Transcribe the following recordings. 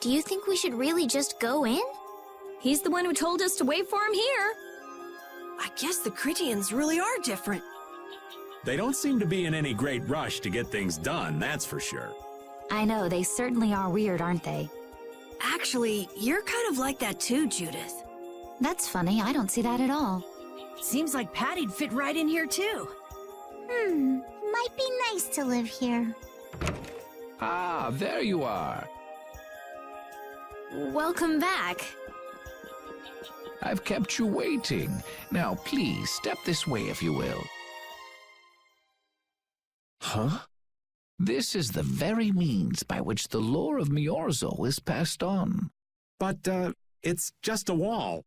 Do you think we should really just go in? He's the one who told us to wait for him here. I guess the Critians really are different. They don't seem to be in any great rush to get things done, that's for sure. I know, they certainly are weird, aren't they? Actually, you're kind of like that too, Judith. That's funny, I don't see that at all. Seems like Patty'd fit right in here too. Might be nice to live here. Ah, there you are. Welcome back. I've kept you waiting. Now, please, step this way if you will. Huh? This is the very means by which the lore of Myorzo is passed on. But, it's just a wall.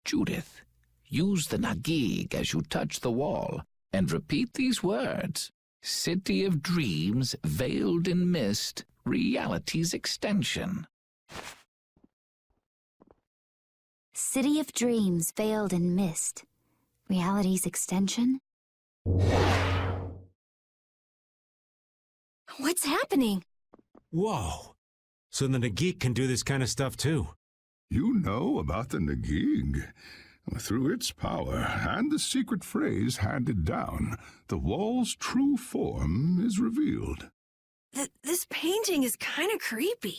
Judith, use the Nagig as you touch the wall and repeat these words. City of Dreams, veiled in mist, reality's extension. City of Dreams, veiled in mist. Reality's extension? What's happening? Whoa. So the Nagik can do this kind of stuff too. You know about the Nagig. Through its power and the secret phrase handed down, the wall's true form is revealed. This painting is kind of creepy.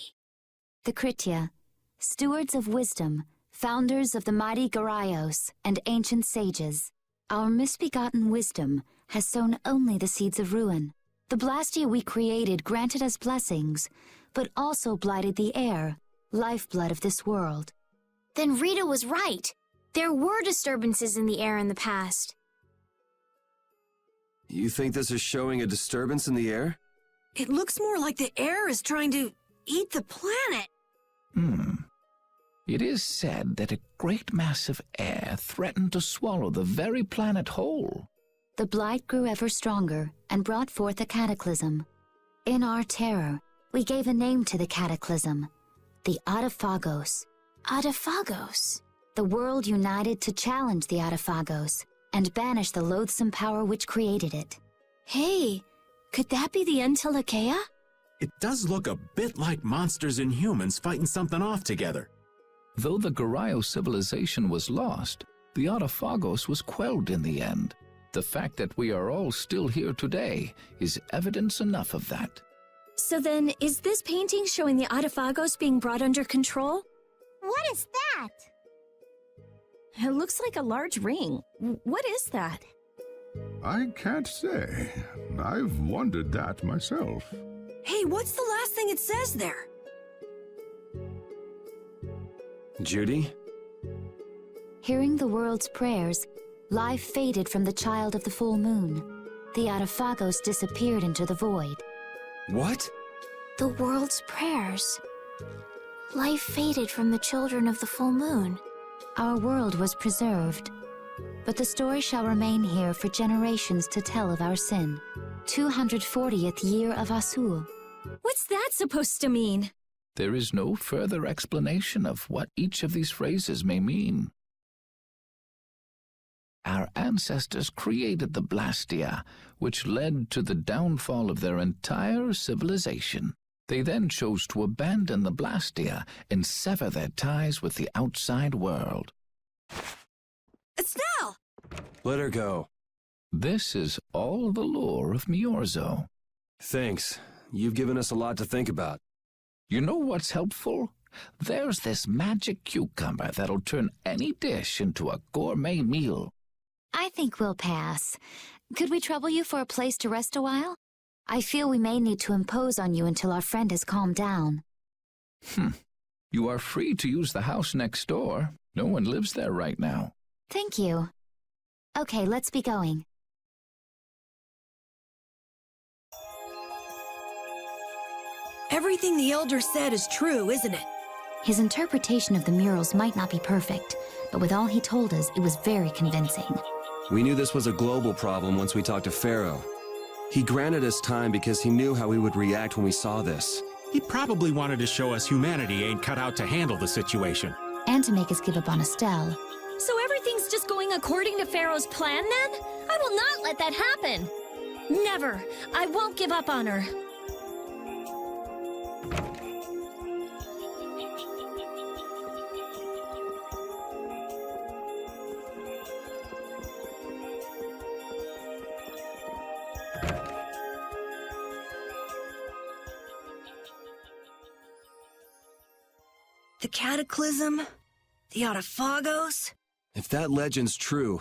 The Kritya, stewards of wisdom, founders of the mighty Garaios and ancient sages. Our misbegotten wisdom has sown only the seeds of ruin. The Blastia we created granted us blessings, but also blighted the air, lifeblood of this world. Then Rita was right. There were disturbances in the air in the past. You think this is showing a disturbance in the air? It looks more like the air is trying to eat the planet. It is said that a great mass of air threatened to swallow the very planet whole. The blight grew ever stronger and brought forth a cataclysm. In our terror, we gave a name to the cataclysm, the Autophagos. Autophagos? The world united to challenge the Autophagos and banish the loathsome power which created it. Hey, could that be the Entelekea? It does look a bit like monsters and humans fighting something off together. Though the Garayo civilization was lost, the Autophagos was quelled in the end. The fact that we are all still here today is evidence enough of that. So then, is this painting showing the Autophagos being brought under control? What is that? It looks like a large ring. What is that? I can't say. I've wondered that myself. Hey, what's the last thing it says there? Judy? Hearing the world's prayers, life faded from the child of the full moon. The Autophagos disappeared into the void. What? The world's prayers. Life faded from the children of the full moon. Our world was preserved, but the story shall remain here for generations to tell of our sin. 240th year of Asul. What's that supposed to mean? There is no further explanation of what each of these phrases may mean. Our ancestors created the Blastia, which led to the downfall of their entire civilization. They then chose to abandon the Blastia and sever their ties with the outside world. Estelle! Let her go. This is all the lore of Myorzo. Thanks. You've given us a lot to think about. You know what's helpful? There's this magic cucumber that'll turn any dish into a gourmet meal. I think we'll pass. Could we trouble you for a place to rest a while? I feel we may need to impose on you until our friend has calmed down. You are free to use the house next door. No one lives there right now. Thank you. Okay, let's be going. Everything the Elder said is true, isn't it? His interpretation of the murals might not be perfect, but with all he told us, it was very convincing. We knew this was a global problem once we talked to Pharaoh. He granted us time because he knew how we would react when we saw this. He probably wanted to show us humanity ain't cut out to handle the situation. And to make us give up on Estelle. So everything's just going according to Pharaoh's plan then? I will not let that happen. Never. I won't give up on her. The Cataclysm? The Autophagos? If that legend's true,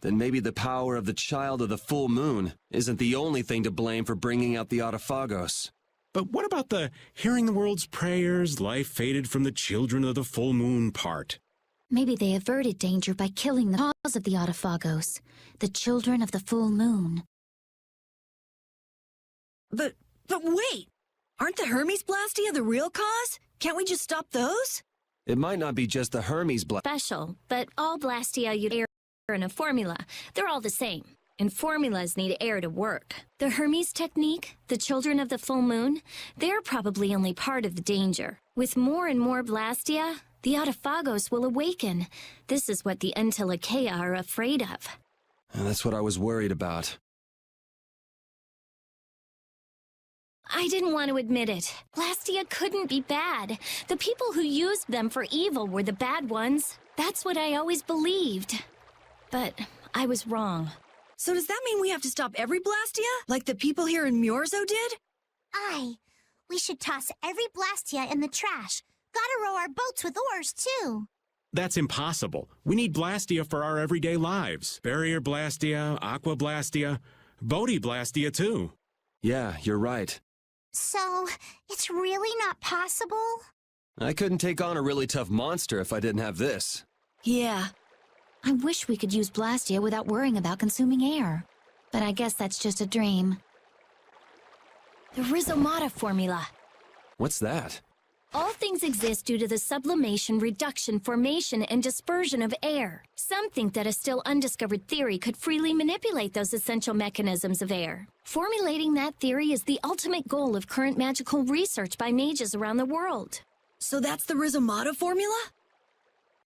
then maybe the power of the child of the full moon isn't the only thing to blame for bringing out the Autophagos. But what about the hearing the world's prayers, life faded from the children of the full moon part? Maybe they averted danger by killing the cause of the Autophagos, the children of the full moon. But wait! Aren't the Hermes Blastia the real cause? Can't we just stop those? It might not be just the Hermes Special, but all Blastia use air in a formula. They're all the same. And formulas need air to work. The Hermes technique, the children of the full moon, they're probably only part of the danger. With more and more Blastia, the Autophagos will awaken. This is what the Entelekea are afraid of. That's what I was worried about. I didn't want to admit it. Blastia couldn't be bad. The people who used them for evil were the bad ones. That's what I always believed. But I was wrong. So does that mean we have to stop every Blastia? Like the people here in Myorzo did? Aye. We should toss every Blastia in the trash. Gotta row our boats with oars, too. That's impossible. We need Blastia for our everyday lives. Barrier Blastia, Aqua Blastia, Bodhi Blastia too. Yeah, you're right. So, it's really not possible? I couldn't take on a really tough monster if I didn't have this. Yeah. I wish we could use Blastia without worrying about consuming air. But I guess that's just a dream. The Rhizomata formula. What's that? All things exist due to the sublimation, reduction, formation, and dispersion of air. Some think that a still undiscovered theory could freely manipulate those essential mechanisms of air. Formulating that theory is the ultimate goal of current magical research by mages around the world. So that's the Rhizomata formula?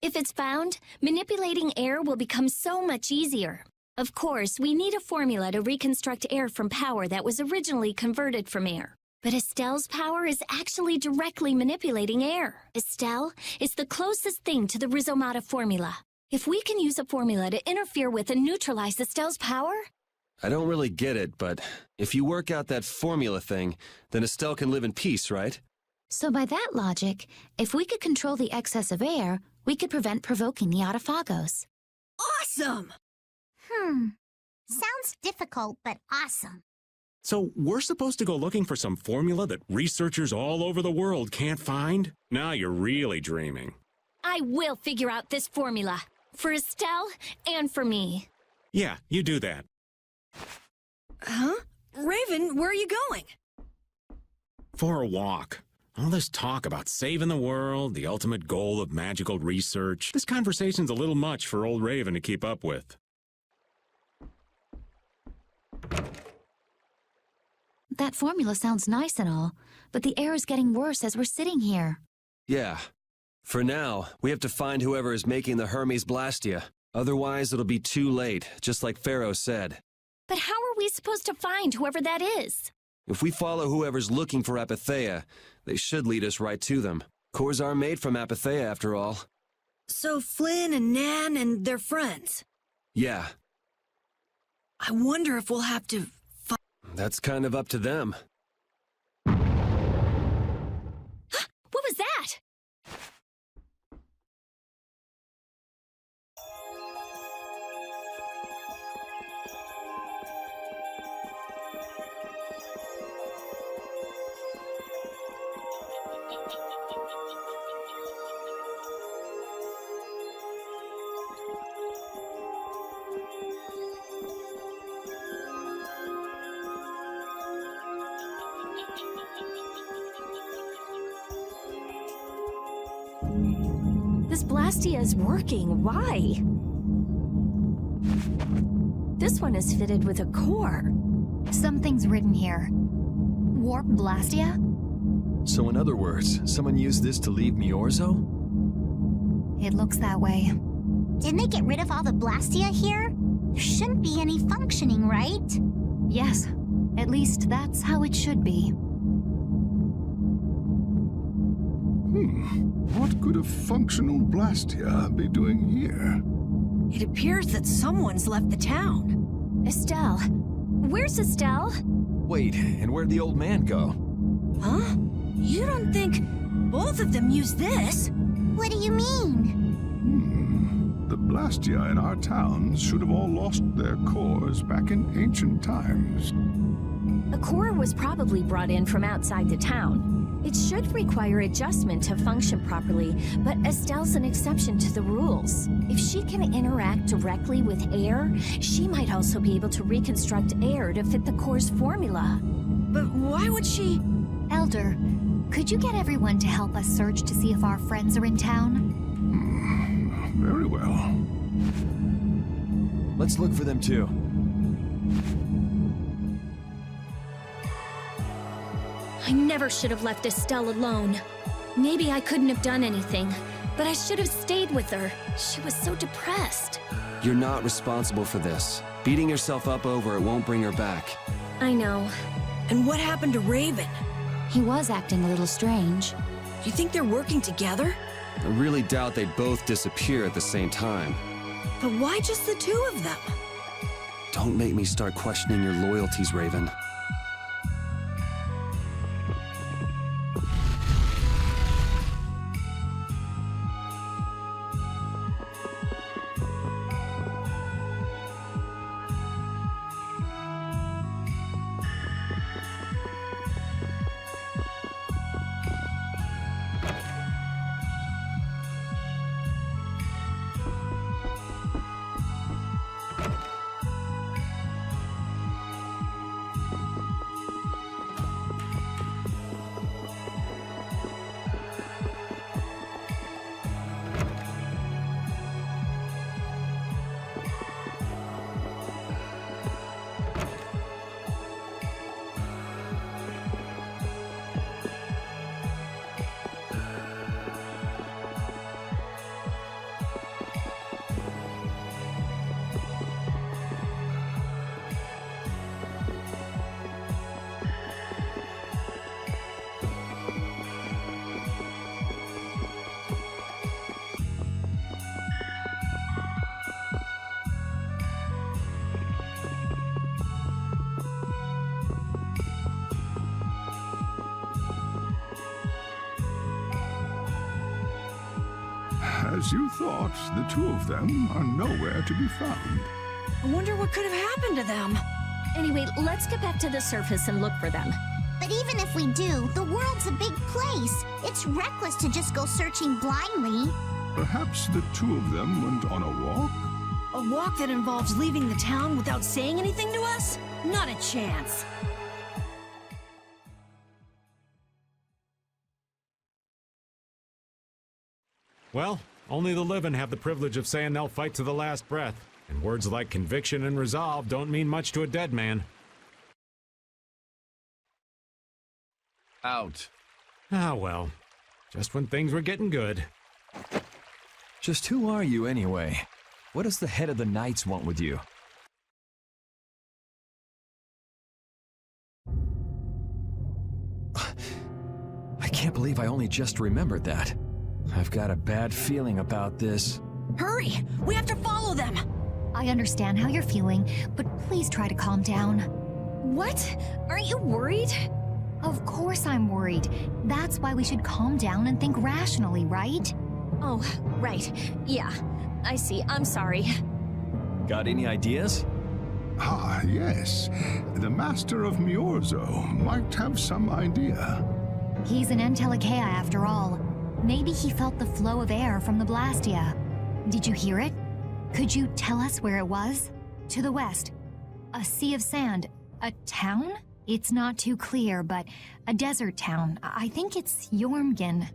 If it's found, manipulating air will become so much easier. Of course, we need a formula to reconstruct air from power that was originally converted from air. But Estelle's power is actually directly manipulating air. Estelle is the closest thing to the Rhizomata formula. If we can use a formula to interfere with and neutralize Estelle's power... I don't really get it, but if you work out that formula thing, then Estelle can live in peace, right? So by that logic, if we could control the excess of air, we could prevent provoking the Autophagos. Awesome! Sounds difficult, but awesome. So we're supposed to go looking for some formula that researchers all over the world can't find? Now you're really dreaming. I will figure out this formula. For Estelle and for me. Yeah, you do that. Huh? Raven, where are you going? For a walk. All this talk about saving the world, the ultimate goal of magical research. This conversation's a little much for old Raven to keep up with. That formula sounds nice and all, but the air is getting worse as we're sitting here. Yeah. For now, we have to find whoever is making the Hermes Blastia. Otherwise, it'll be too late, just like Pharaoh said. But how are we supposed to find whoever that is? If we follow whoever's looking for Apatheia, they should lead us right to them. Cores are made from Apatheia, after all. So Flynn and Nan and their friends. Yeah. I wonder if we'll have to... That's kind of up to them. What was that? This Blastia is working. Why? This one is fitted with a core. Something's written here. Warp Blastia? So in other words, someone used this to leave Myorzo? It looks that way. Didn't they get rid of all the Blastia here? There shouldn't be any functioning, right? Yes, at least that's how it should be. What could a functional Blastia be doing here? It appears that someone's left the town. Estelle. Where's Estelle? Wait, and where'd the old man go? Huh? You don't think both of them used this? What do you mean? The Blastia in our towns should have all lost their cores back in ancient times. A core was probably brought in from outside the town. It should require adjustment to function properly, but Estelle's an exception to the rules. If she can interact directly with air, she might also be able to reconstruct air to fit the core's formula. But why would she... Elder, could you get everyone to help us search to see if our friends are in town? Very well. Let's look for them too. I never should have left Estelle alone. Maybe I couldn't have done anything, but I should have stayed with her. She was so depressed. You're not responsible for this. Beating yourself up over it won't bring her back. I know. And what happened to Raven? He was acting a little strange. Do you think they're working together? I really doubt they'd both disappear at the same time. But why just the two of them? Don't make me start questioning your loyalties, Raven. As you thought, the two of them are nowhere to be found. I wonder what could have happened to them. Anyway, let's get back to the surface and look for them. But even if we do, the world's a big place. It's reckless to just go searching blindly. Perhaps the two of them went on a walk? A walk that involves leaving the town without saying anything to us? Not a chance. Well, only the living have the privilege of saying they'll fight to the last breath. And words like conviction and resolve don't mean much to a dead man. Out. Ah, well. Just when things were getting good. Just who are you anyway? What does the head of the Knights want with you? I can't believe I only just remembered that. I've got a bad feeling about this. Hurry! We have to follow them! I understand how you're feeling, but please try to calm down. What? Aren't you worried? Of course I'm worried. That's why we should calm down and think rationally, right? Oh, right. Yeah, I see. I'm sorry. Got any ideas? Ah, yes. The Master of Myorzo might have some idea. He's an Entelekea after all. Maybe he felt the flow of air from the Blastia. Did you hear it? Could you tell us where it was? To the west. A sea of sand. A town? It's not too clear, but a desert town. I think it's Jormungand.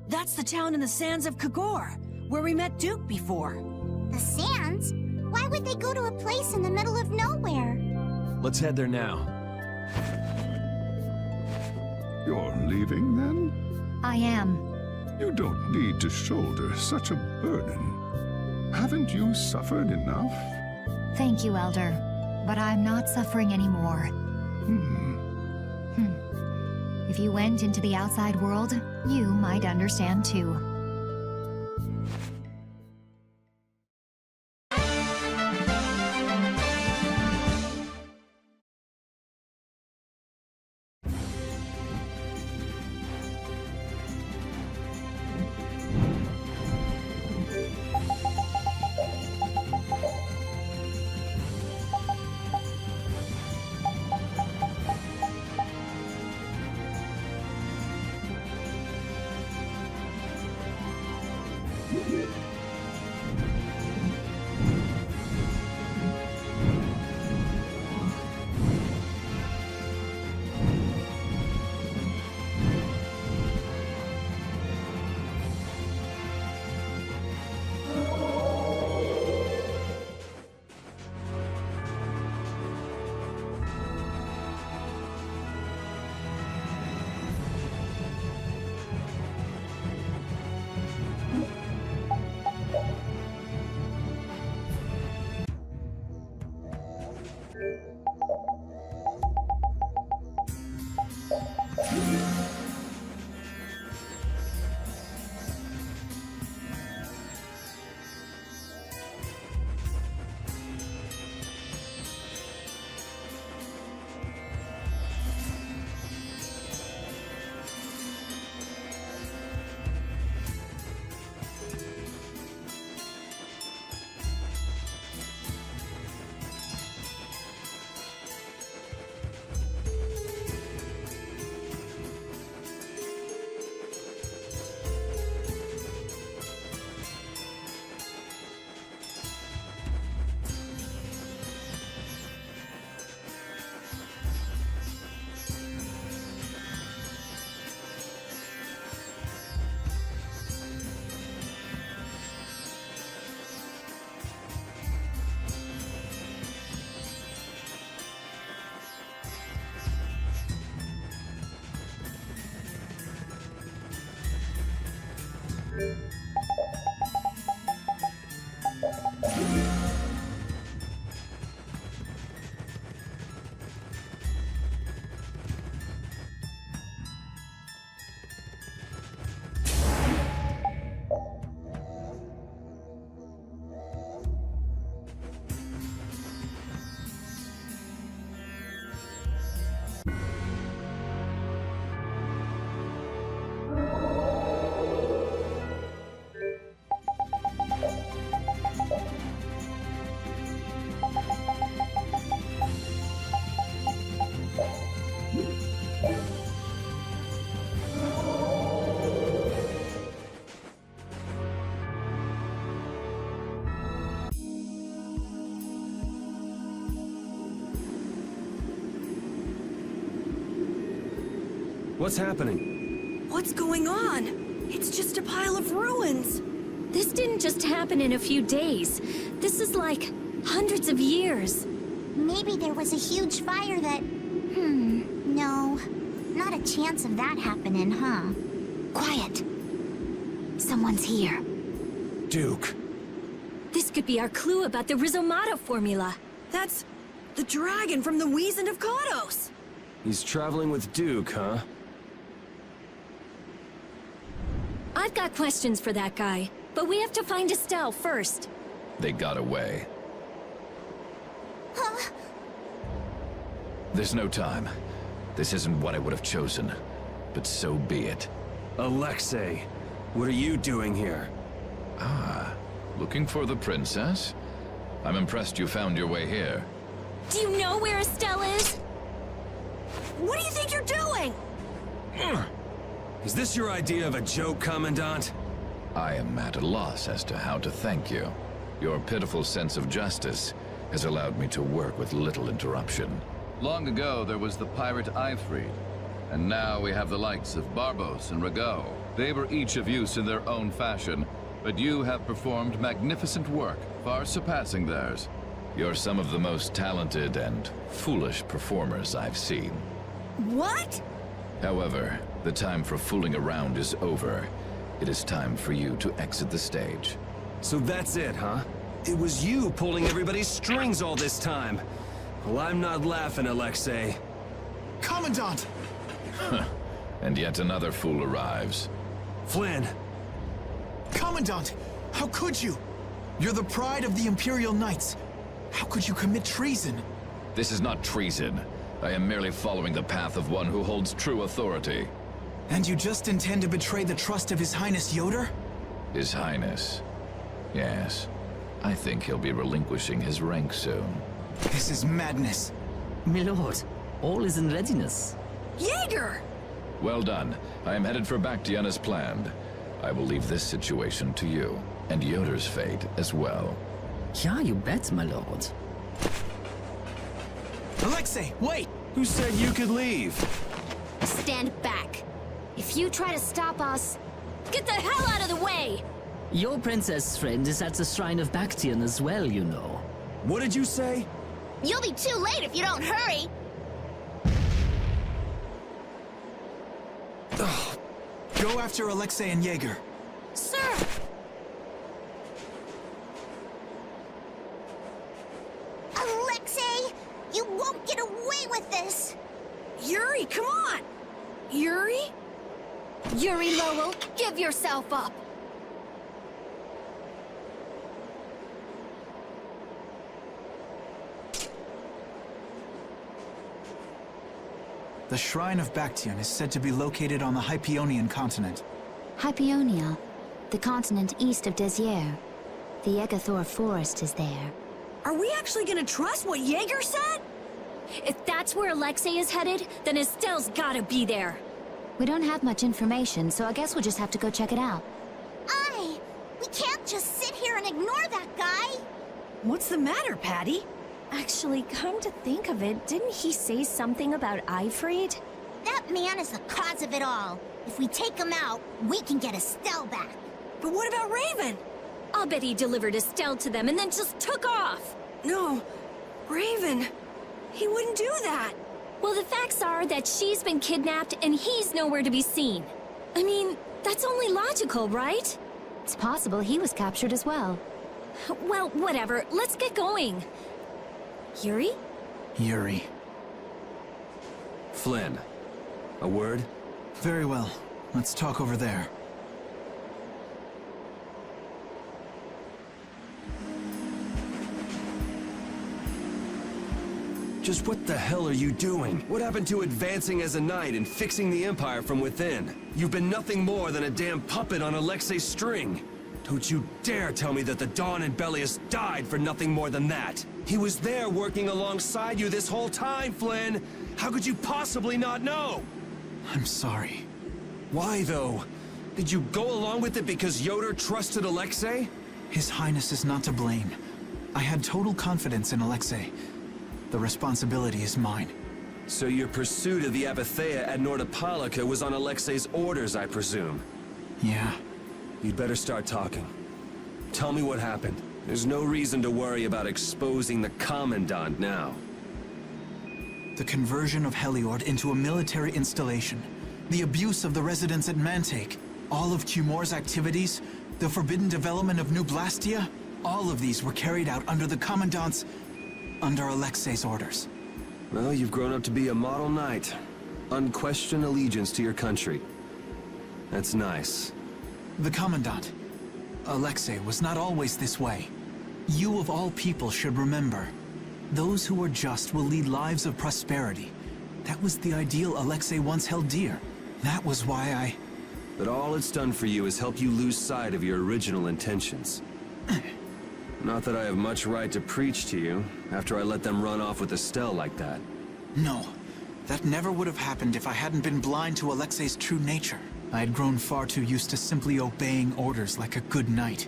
That's the town in the sands of Kagor, where we met Duke before. The sands? Why would they go to a place in the middle of nowhere? Let's head there now. You're leaving, then? I am. You don't need to shoulder such a burden. Haven't you suffered enough? Thank you, Elder. But I'm not suffering anymore. If you went into the outside world, you might understand too. What's happening? What's going on? It's just a pile of ruins. This didn't just happen in a few days. This is like hundreds of years. Maybe there was a huge fire that... no. Not a chance of that happening, huh? Quiet. Someone's here. Duke. This could be our clue about the Rhizomata formula. That's the dragon from the Weasand of Kodos. He's traveling with Duke, huh? I've got questions for that guy, but we have to find Estelle first. They got away. Huh? There's no time. This isn't what I would have chosen, but so be it. Alexei, what are you doing here? Ah, looking for the princess? I'm impressed you found your way here. Do you know where Estelle is? What do you think you're doing? Is this your idea of a joke, Commandant? I am at a loss as to how to thank you. Your pitiful sense of justice has allowed me to work with little interruption. Long ago, there was the pirate Ifrit, and now we have the likes of Barbos and Rago. They were each of use in their own fashion, but you have performed magnificent work, far surpassing theirs. You're some of the most talented and foolish performers I've seen. What? However, the time for fooling around is over. It is time for you to exit the stage. So that's it, huh? It was you pulling everybody's strings all this time. Well, I'm not laughing, Alexei. Commandant! And yet another fool arrives. Flynn! Commandant! How could you? You're the pride of the Imperial Knights. How could you commit treason? This is not treason. I am merely following the path of one who holds true authority. And you just intend to betray the trust of His Highness Yoder? His Highness. Yes. I think he'll be relinquishing his rank soon. This is madness. My lord, all is in readiness. Jaeger! Well done. I am headed for Baction as planned. I will leave this situation to you, and Yoder's fate as well. Yeah, you bet, my lord. Alexei, wait! Who said you could leave? Stand back. If you try to stop us, get the hell out of the way! Your princess friend is at the Shrine of Baction as well, you know. What did you say? You'll be too late if you don't hurry. Go after Alexei and Jaeger. Sir! Alexei, you won't get away with this. Yuri, come on! Yuri? Yuri Lowell, give yourself up! The Shrine of Baction is said to be located on the Hypionian continent. Hypionia, the continent east of Desier. The Egathor forest is there. Are we actually gonna trust what Jaeger said? If that's where Alexei is headed, then Estelle's gotta be there. We don't have much information, so I guess we'll just have to go check it out. We can't just sit here and ignore that guy. What's the matter, Patty? Actually, come to think of it, didn't he say something about Ifrit? That man is the cause of it all. If we take him out, we can get Estelle back. But what about Raven? I'll bet he delivered Estelle to them and then just took off. No, Raven. He wouldn't do that. Well, the facts are that she's been kidnapped and he's nowhere to be seen. I mean, that's only logical, right? It's possible he was captured as well. Well, whatever. Let's get going. Yuri? Yuri. Flynn. A word? Very well. Let's talk over there. Just what the hell are you doing? What happened to advancing as a knight and fixing the Empire from within? You've been nothing more than a damn puppet on Alexei's string. Don't you dare tell me that the Dawn and Bellius died for nothing more than that. He was there working alongside you this whole time, Flynn. How could you possibly not know? I'm sorry. Why, though? Did you go along with it because Yoder trusted Alexei? His Highness is not to blame. I had total confidence in Alexei. The responsibility is mine. So your pursuit of the Apatheia at Nordopolica was on Alexei's orders, I presume? Yeah. You'd better start talking. Tell me what happened. There's no reason to worry about exposing the Commandant now. The conversion of Heliord into a military installation, the abuse of the residents at Mantake, all of Cumor's activities, the forbidden development of New Blastia, all of these were carried out under the Commandant's... under Alexei's orders. Well, you've grown up to be a model knight. Unquestioned allegiance to your country. That's nice. The Commandant, Alexei, was not always this way. You of all people should remember. Those who are just will lead lives of prosperity. That was the ideal Alexei once held dear. That was why I... But all it's done for you is help you lose sight of your original intentions. Not that I have much right to preach to you, after I let them run off with Estelle like that. No. That never would have happened if I hadn't been blind to Alexei's true nature. I had grown far too used to simply obeying orders like a good knight.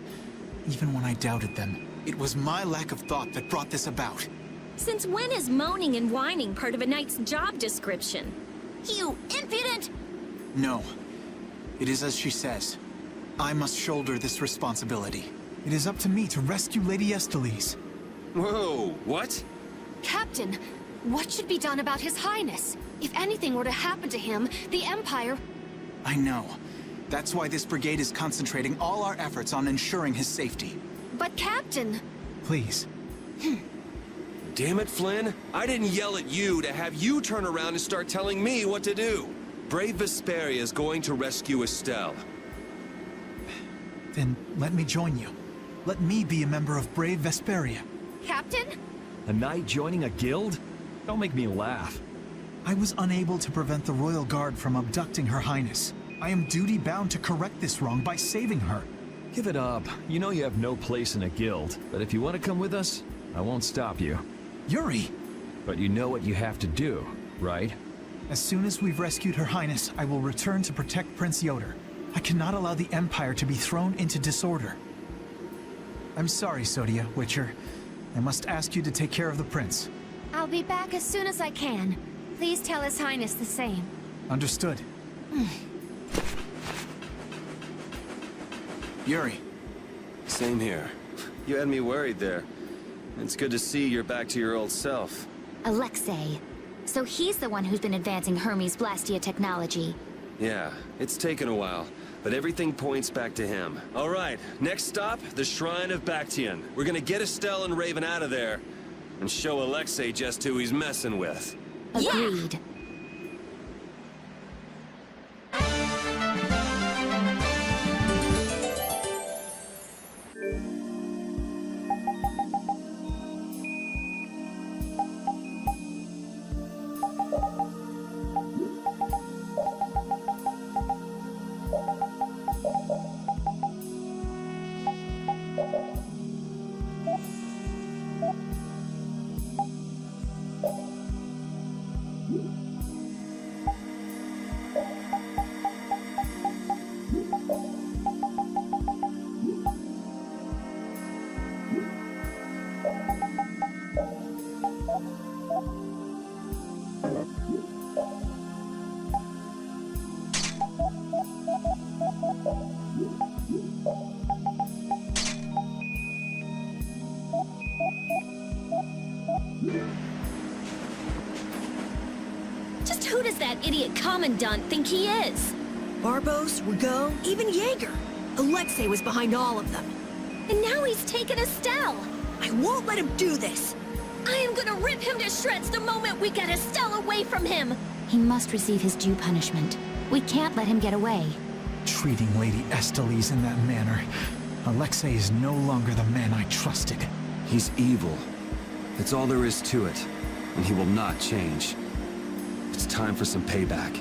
Even when I doubted them, it was my lack of thought that brought this about. Since when is moaning and whining part of a knight's job description? You impudent! No. It is as she says. I must shoulder this responsibility. It is up to me to rescue Lady Estellise. Whoa, what? Captain, what should be done about His Highness? If anything were to happen to him, the Empire... I know. That's why this brigade is concentrating all our efforts on ensuring his safety. But Captain... Please. Damn it, Flynn. I didn't yell at you to have you turn around and start telling me what to do. Brave Vesperia is going to rescue Estelle. Then let me join you. Let me be a member of Brave Vesperia. Captain? A knight joining a guild? Don't make me laugh. I was unable to prevent the Royal Guard from abducting Her Highness. I am duty-bound to correct this wrong by saving her. Give it up. You know you have no place in a guild. But if you want to come with us, I won't stop you. Yuri! But you know what you have to do, right? As soon as we've rescued Her Highness, I will return to protect Prince Yoder. I cannot allow the Empire to be thrown into disorder. I'm sorry, Sodia, Witcher. I must ask you to take care of the prince. I'll be back as soon as I can. Please tell His Highness the same. Understood. Yuri. Same here. You had me worried there. It's good to see you're back to your old self. Alexei. So he's the one who's been advancing Hermes Blastia technology. Yeah, it's taken a while, but everything points back to him. All right, next stop, the Shrine of Baction. We're gonna get Estelle and Raven out of there, and show Alexei just who he's messing with. Agreed. Just who does that idiot Commandant think he is? Barbos, Rigaud, even Jaeger. Alexei was behind all of them. And now he's taken Estelle. I won't let him do this. I am gonna rip him to shreds the moment we get Estelle away from him. He must receive his due punishment. We can't let him get away. Treating Lady Estellise in that manner. Alexei is no longer the man I trusted. He's evil. That's all there is to it, and he will not change. It's time for some payback.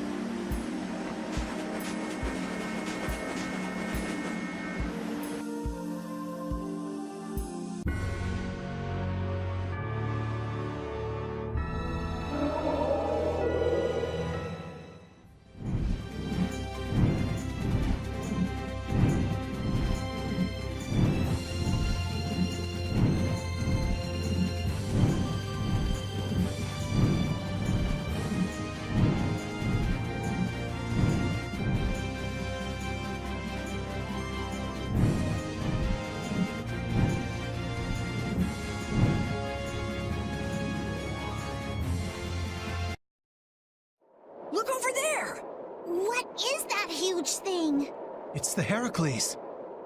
What is that huge thing? It's the Heracles.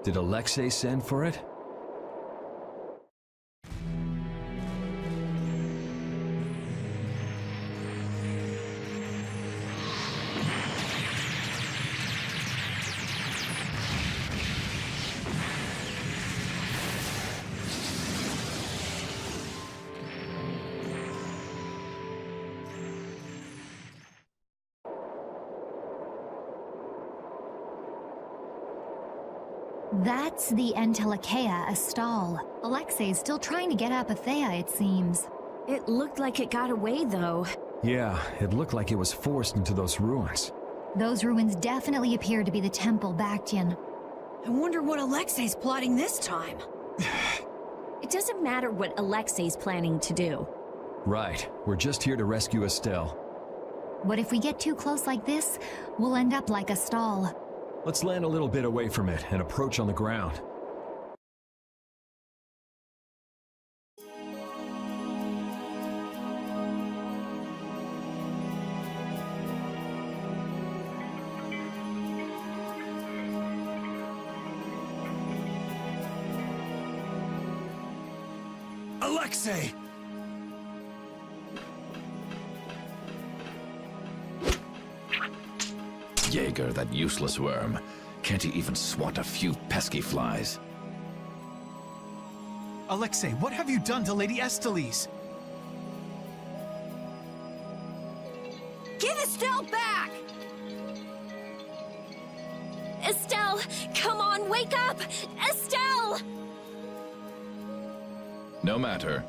Did Alexei send for it? That's the Entelekea, a stall. Alexei's still trying to get Apathea, it seems. It looked like it got away, though. Yeah, it looked like it was forced into those ruins. Those ruins definitely appear to be the temple Baction. I wonder what Alexei's plotting this time. It doesn't matter what Alexei's planning to do. Right, we're just here to rescue Estelle. But if we get too close like this, we'll end up like a stall. Let's land a little bit away from it and approach on the ground. Alexei! Jaeger, that useless worm. Can't he even swat a few pesky flies? Alexei, what have you done to Lady Estellise? Give Estelle back! Estelle! Come on, wake up! Estelle! No matter.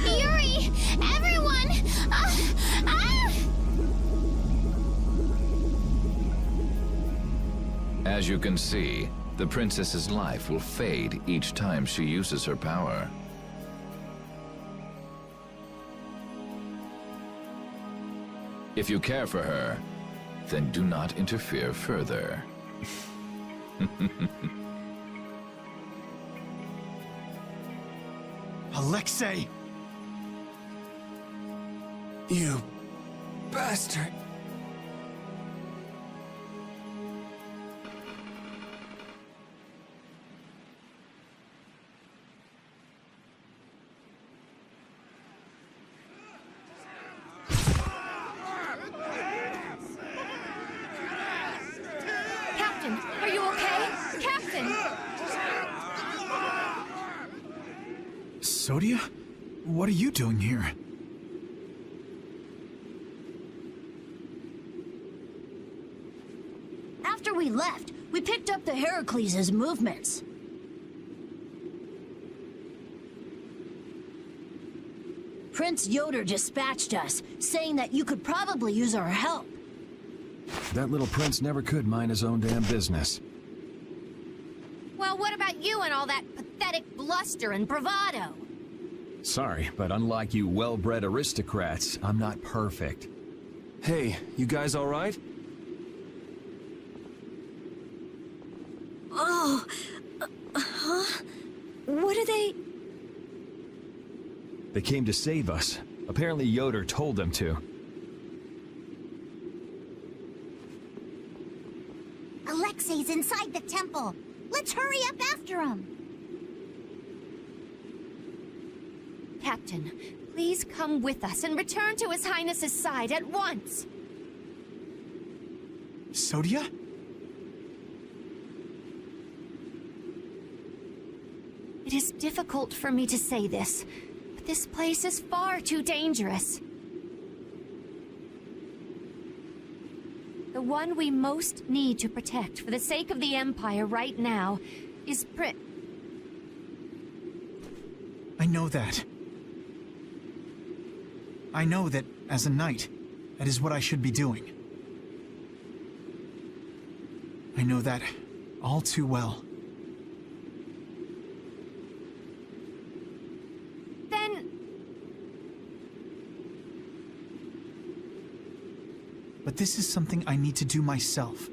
Fury! Everyone! As you can see, the princess's life will fade each time she uses her power. If you care for her, then do not interfere further. Alexei! You bastard! Captain, are you okay? Captain! Sodia? What are you doing here? After we left, we picked up the Heracles' movements. Prince Yoder dispatched us, saying that you could probably use our help. That little prince never could mind his own damn business. Well, what about you and all that pathetic bluster and bravado? Sorry, but unlike you well-bred aristocrats, I'm not perfect. Hey, you guys all right? Oh, huh? What are they? They came to save us. Apparently Yoder told them to. Alexei's inside the temple. Let's hurry up after him. Captain, please come with us and return to His Highness's side at once. Sodia? It is difficult for me to say this, but this place is far too dangerous. The one we most need to protect for the sake of the Empire right now is I know that. I know that, as a knight, that is what I should be doing. I know that all too well. Then but this is something I need to do myself.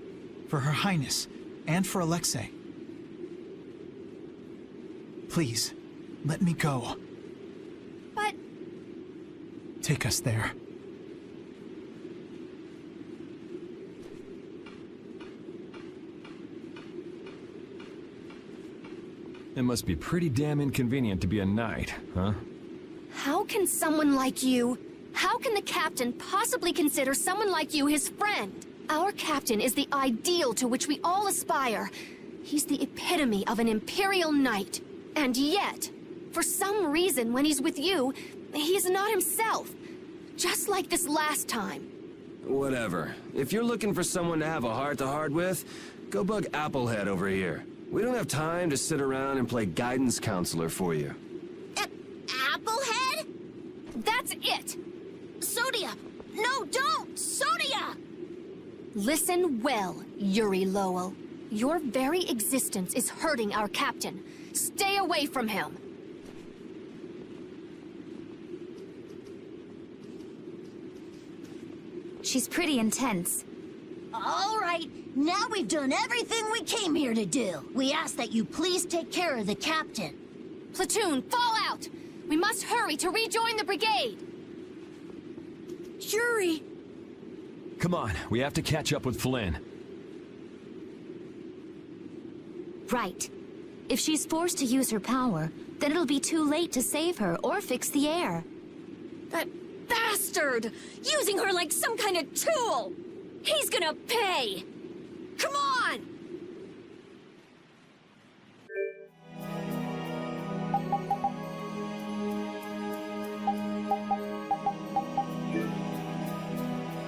For Her Highness, and for Alexei. Please, let me go. But... Take us there. It must be pretty damn inconvenient to be a knight, huh? How can someone like you... How can the captain possibly consider someone like you his friend? Our captain is the ideal to which we all aspire. He's the epitome of an imperial knight. And yet, for some reason when he's with you, he's not himself. Just like this last time. Whatever. If you're looking for someone to have a heart-to-heart with, go bug Applehead over here. We don't have time to sit around and play guidance counselor for you. Applehead? That's it! Sodia! No, don't! Sodia! Listen well, Yuri Lowell. Your very existence is hurting our captain. Stay away from him. She's pretty intense. All right, now we've done everything we came here to do. We ask that you please take care of the captain. Platoon, fall out! We must hurry to rejoin the brigade! Yuri! Come on, we have to catch up with Flynn. Right. If she's forced to use her power, then it'll be too late to save her or fix the air. That bastard! Using her like some kind of tool! He's gonna pay! Come on!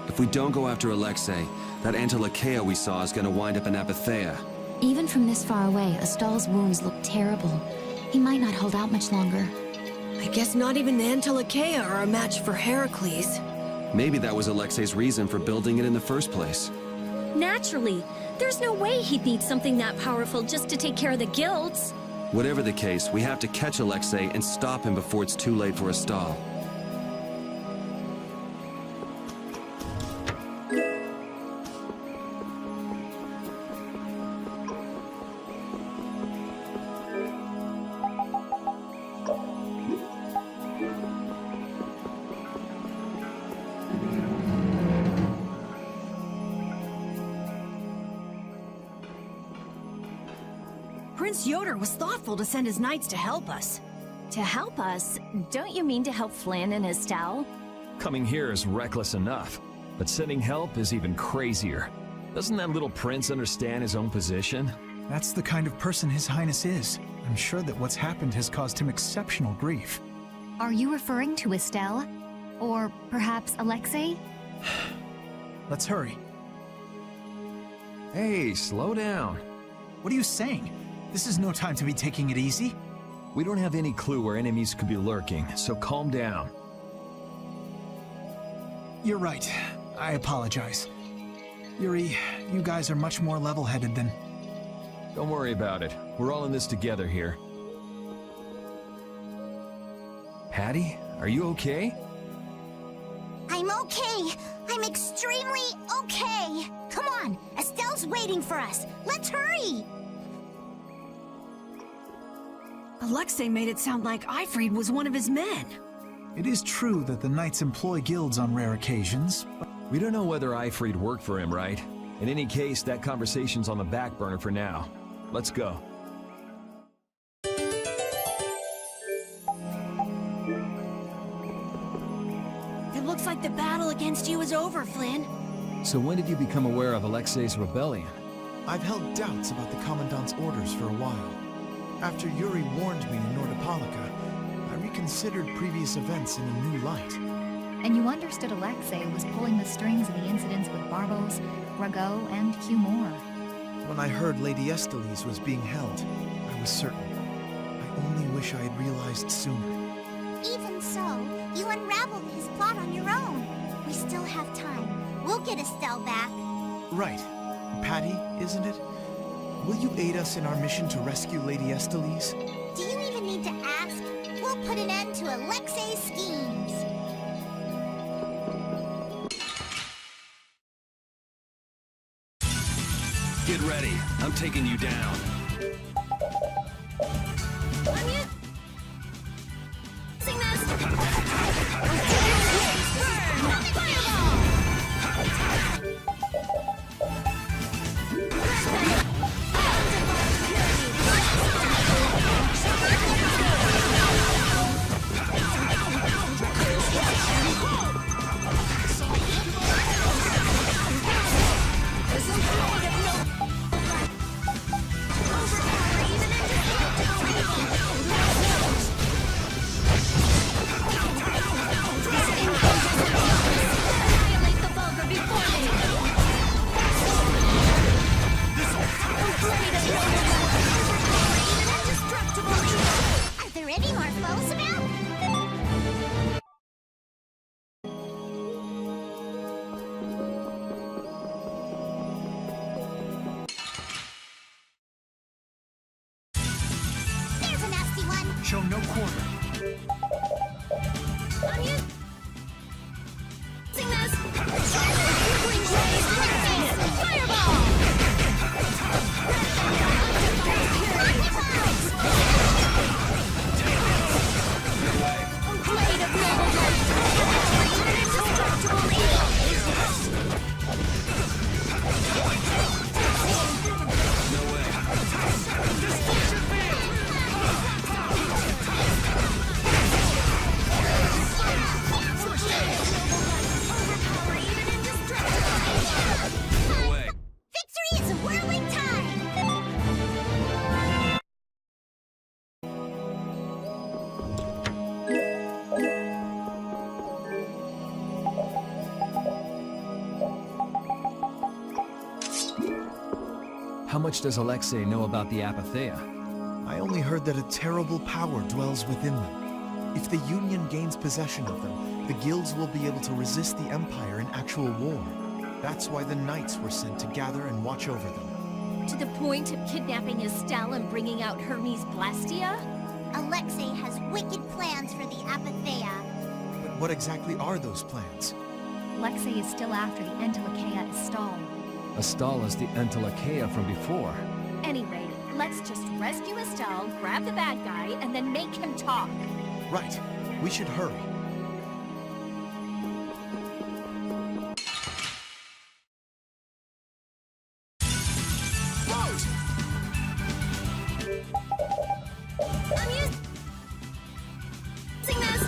If we don't go after Alexei, that Antilakea we saw is gonna wind up in Apatheia. Even from this far away, Astal's wounds look terrible. He might not hold out much longer. I guess not even the Antilakea are a match for Heracles. Maybe that was Alexei's reason for building it in the first place. Naturally. There's no way he'd need something that powerful just to take care of the guilds. Whatever the case, we have to catch Alexei and stop him before it's too late for Astal. Prince Yoder was thoughtful to send his knights to help us. To help us? Don't you mean to help Flynn and Estelle? Coming here is reckless enough, but sending help is even crazier. Doesn't that little prince understand his own position? That's the kind of person His Highness is. I'm sure that what's happened has caused him exceptional grief. Are you referring to Estelle? Or perhaps Alexei? Let's hurry. Hey, slow down. What are you saying? This is no time to be taking it easy. We don't have any clue where enemies could be lurking, so calm down. You're right. I apologize. Yuri, you guys are much more level-headed than... Don't worry about it. We're all in this together here. Patty, are you okay? I'm okay. I'm extremely okay. Come on, Estelle's waiting for us. Let's hurry. Alexei made it sound like Eifried was one of his men. It is true that the knights employ guilds on rare occasions, but... We don't know whether Eifried worked for him, right? In any case, that conversation's on the back burner for now. Let's go. It looks like the battle against you is over, Flynn. So when did you become aware of Alexei's rebellion? I've held doubts about the Commandant's orders for a while. After Yuri warned me in Nordopolica, I reconsidered previous events in a new light. And you understood Alexei was pulling the strings of the incidents with Barbos, Rago, and Cumor. When I heard Lady Estellise was being held, I was certain. I only wish I had realized sooner. Even so, you unraveled his plot on your own. We still have time. We'll get Estelle back. Right. Patty, isn't it? Will you aid us in our mission to rescue Lady Estellise? Do you even need to ask? We'll put an end to Alexei's schemes. ready. I'm taking you down. Are there any more foes about? There's a nasty one. Show no quarter. I'm using this. Fireball! Blade of noble indestructible Victory is a whirling tide. How much does Alexei know about the Apatheia? I only heard that a terrible power dwells within them. If the Union gains possession of them, the guilds will be able to resist the Empire in actual war. That's why the Knights were sent to gather and watch over them. To the point of kidnapping Estelle and bringing out Hermes Blastia? Alexei has wicked plans for the Apatheia. But what exactly are those plans? Alexei is still after the Entelecheia Estelle. Estelle is the Entelecheia from before. Anyway, let's just rescue Estelle, grab the bad guy, and then make him talk. Right. We should hurry. I'm using this.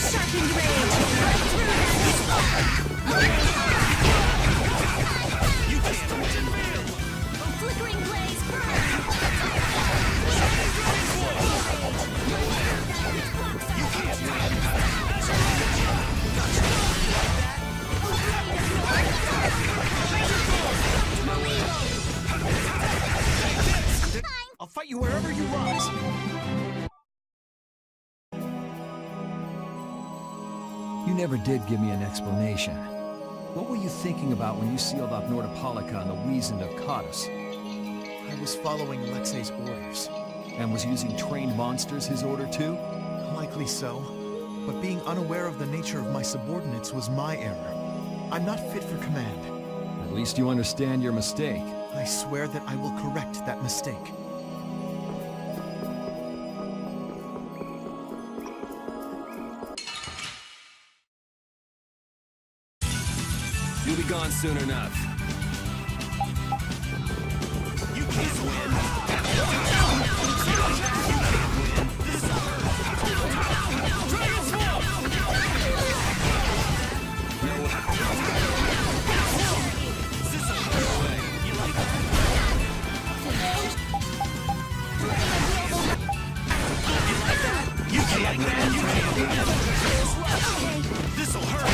Sharpened rage. I'll fight you wherever you run. You never did give me an explanation. What were you thinking about when you sealed off Nordopolica and the Wiesen of Cottus? I was following Alexei's orders. And was using trained monsters his order too? Likely so. But being unaware of the nature of my subordinates was my error. I'm not fit for command. At least you understand your mistake. I swear that I will correct that mistake. You'll be gone soon enough. You can't win. You can't win. This'll hurt.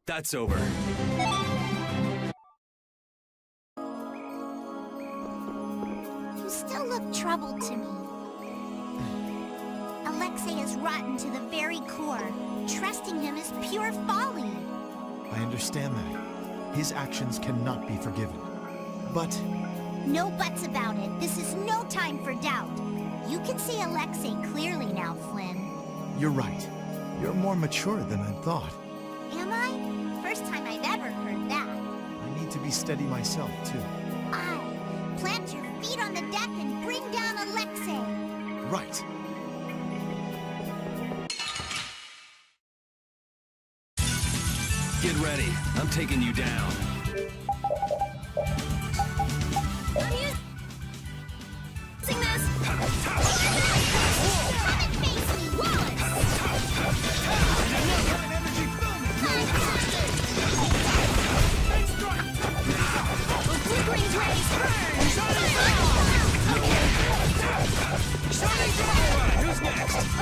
That's over. You still look troubled to me. Alexei is rotten to the very core. Trusting him is pure folly. I understand that. His actions cannot be forgiven. But... No buts about it. This is no time for doubt. You can see Alexei clearly now, Flynn. You're right. You're more mature than I thought. Am I? First time I've ever heard that. I need to be steady myself, too. Aye. Plant your feet on the deck and bring down Alexei. Right. Get ready. I'm taking you down. I'm using this.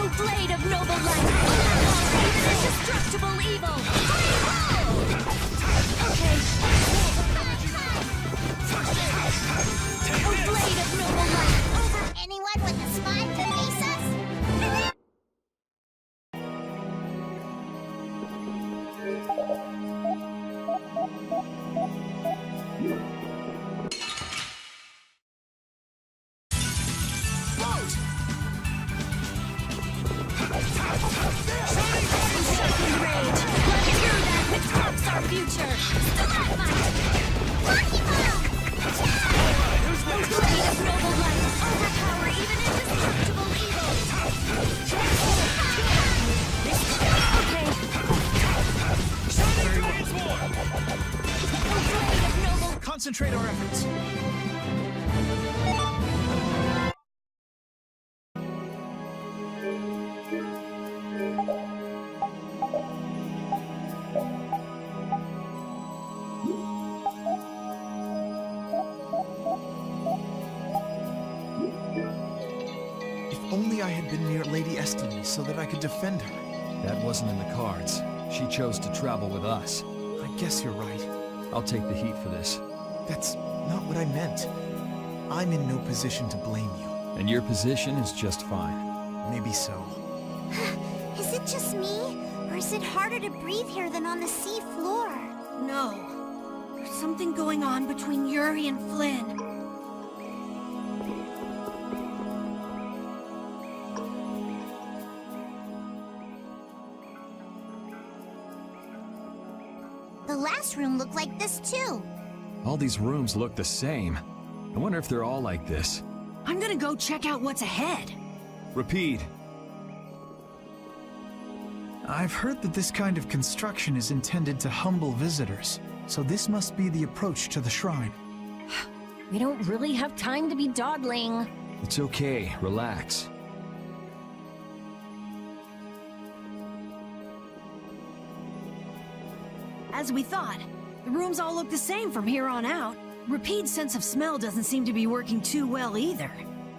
Oh, blade of noble light! Even indestructible evil! Okay. Oh, blade of noble light! Over anyone with a spine to face us? Concentrate our efforts. If only I had been near Lady Estelle so that I could defend her. That wasn't in the cards. She chose to travel with us. I guess you're right. I'll take the heat for this. That's not what I meant. I'm in no position to blame you. And your position is just fine. Maybe so. Is it just me? Or is it harder to breathe here than on the sea floor? No. There's something going on between Yuri and Flynn. The last room looked like this too. All these rooms look the same. I wonder if they're all like this. I'm gonna go check out what's ahead. Repeat. I've heard that this kind of construction is intended to humble visitors, so this must be the approach to the shrine. We don't really have time to be dawdling. It's okay, relax. As we thought, the rooms all look the same from here on out. Repeat's sense of smell doesn't seem to be working too well either.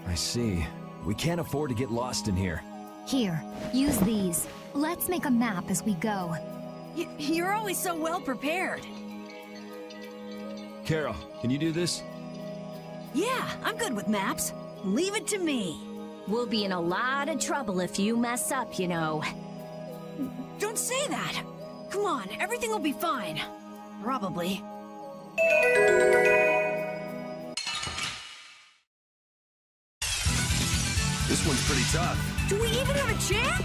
I see. We can't afford to get lost in here. Here, use these. Let's make a map as we go. You're always so well prepared. Carol, can you do this? Yeah, I'm good with maps. Leave it to me. We'll be in a lot of trouble if you mess up, you know. Don't say that. Come on, everything will be fine. Probably. This one's pretty tough. Do we even have a chance?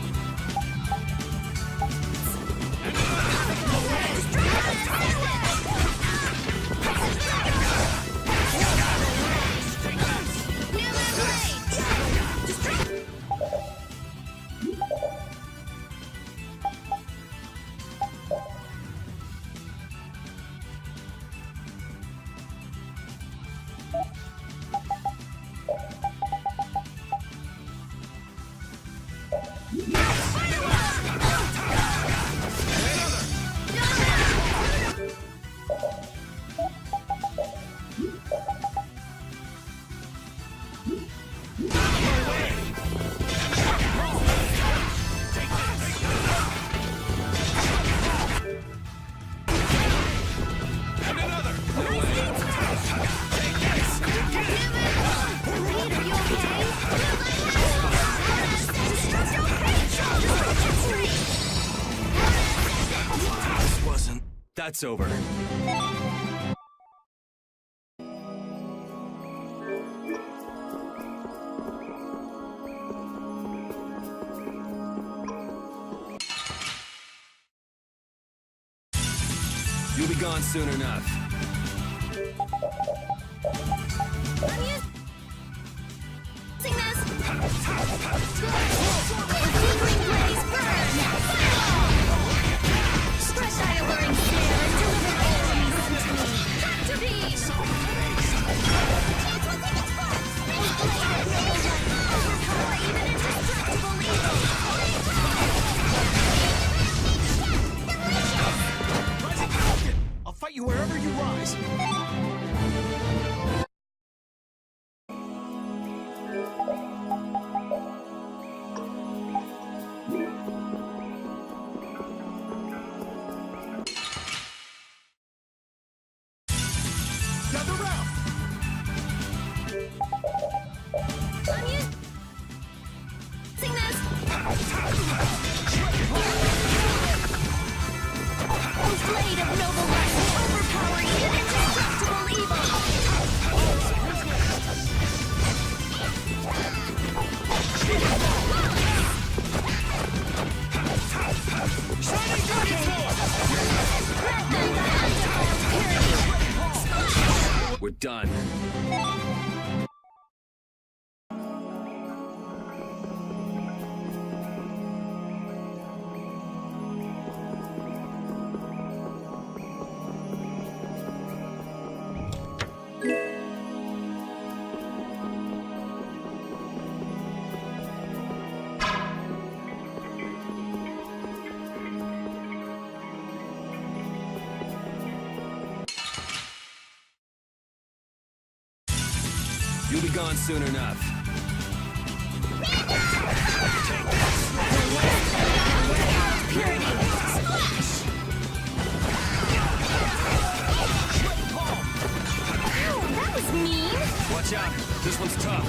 That's over. You'll be gone soon enough. I'll fight you wherever you rise. Gather round. Blade of noble light will overpower even indestructible evil! We're done. You'll be gone soon enough. That was mean! Watch out, this one's tough.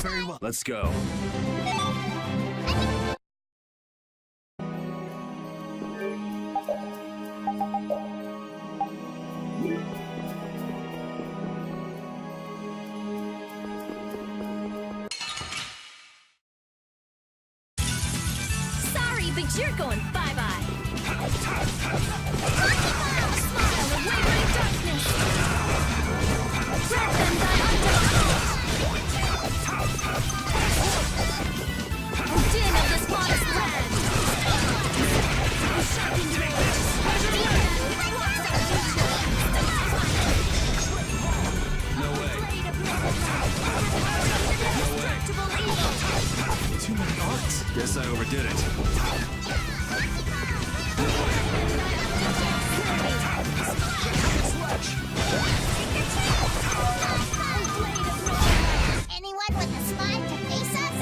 Very well. Let's go. Sorry, but you're going bye-bye. Too many arts. Guess I overdid it. Anyone with a spine to face us?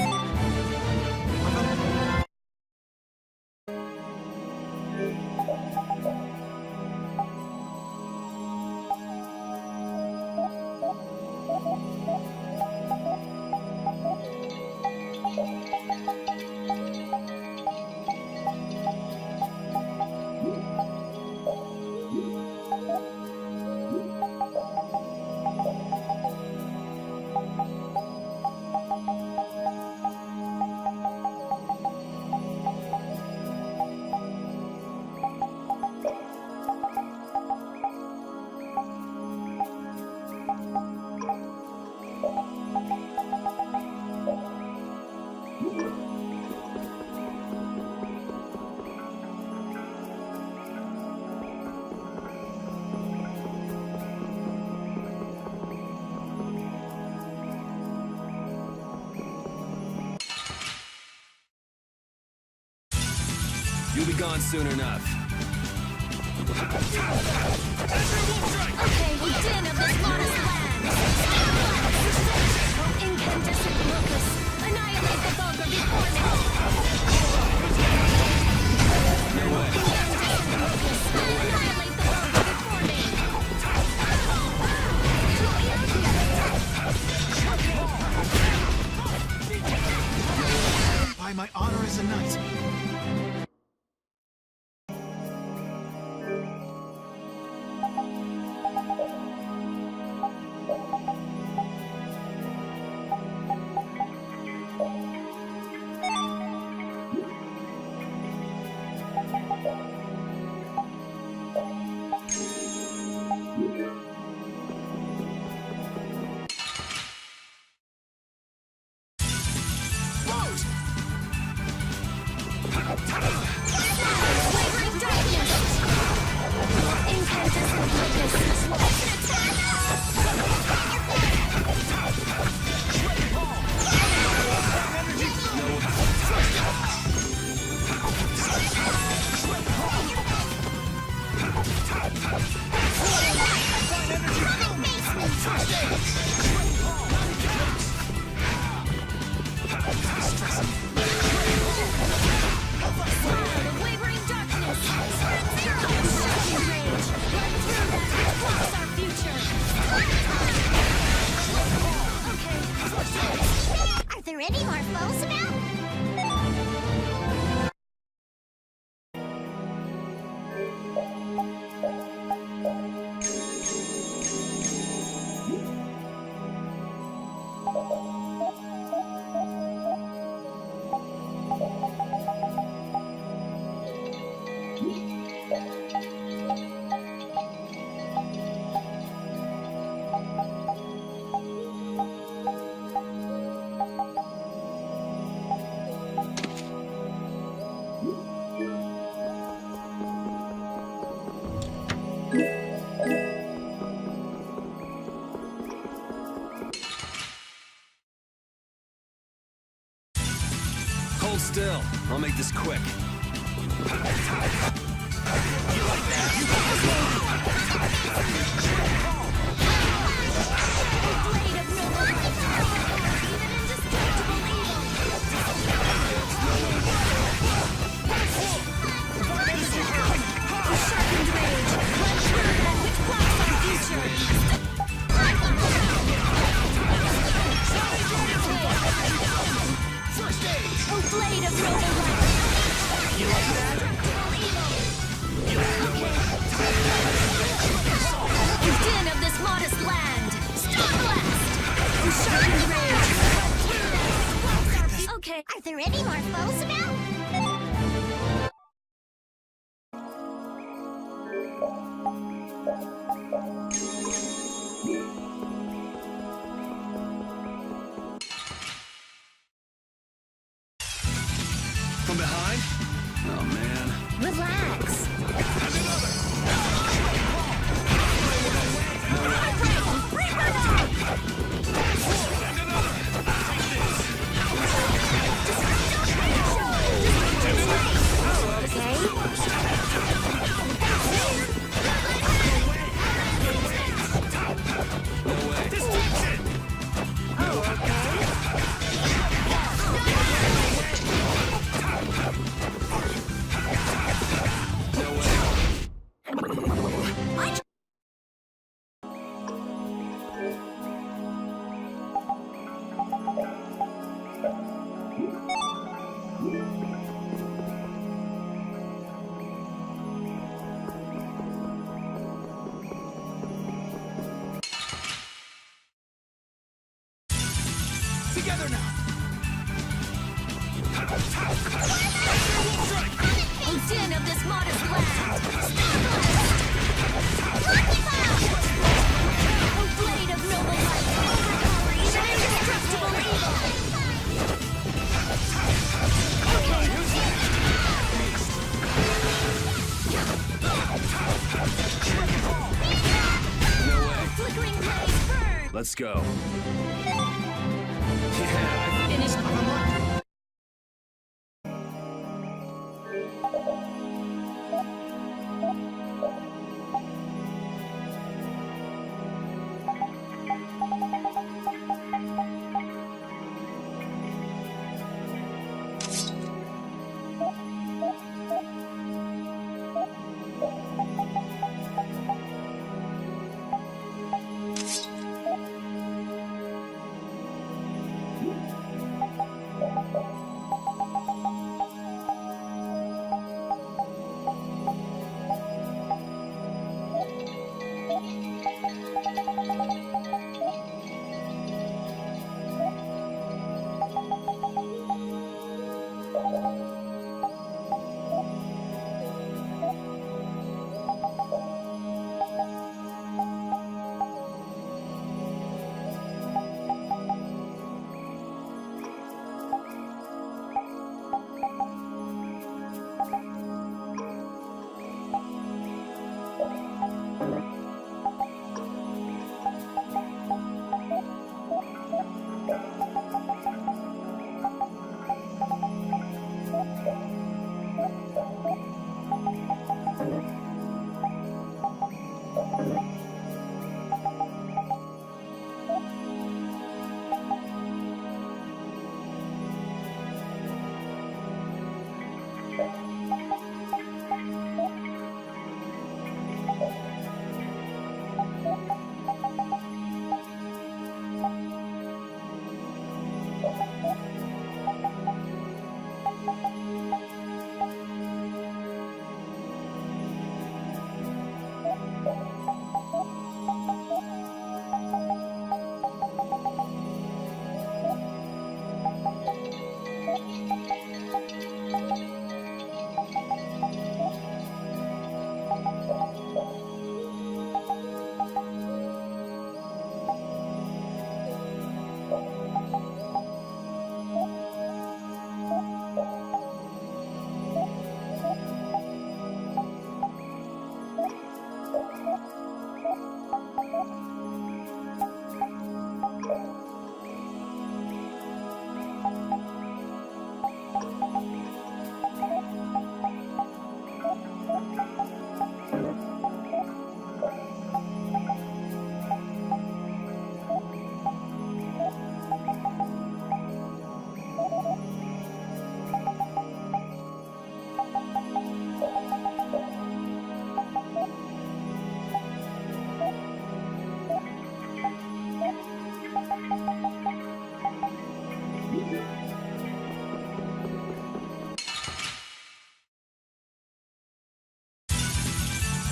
You'll be gone soon enough. Okay, we din of this modest land. Oh, incandescent locust, annihilate the vulgar before me. No way. Incandescent locust, annihilate the vulgar before me. By my honor as a knight. Are there any more foes about? Hold still. I'll make this quick. Blade of Robo You like that? You din of this modest land! Stop blast! Sharpened rage! Okay. Are there any more foes about? together now! A din of this modest land! A blade of noble light, overpowering even indestructible evil! No way. Flickering blaze burn! Let's go. Finish.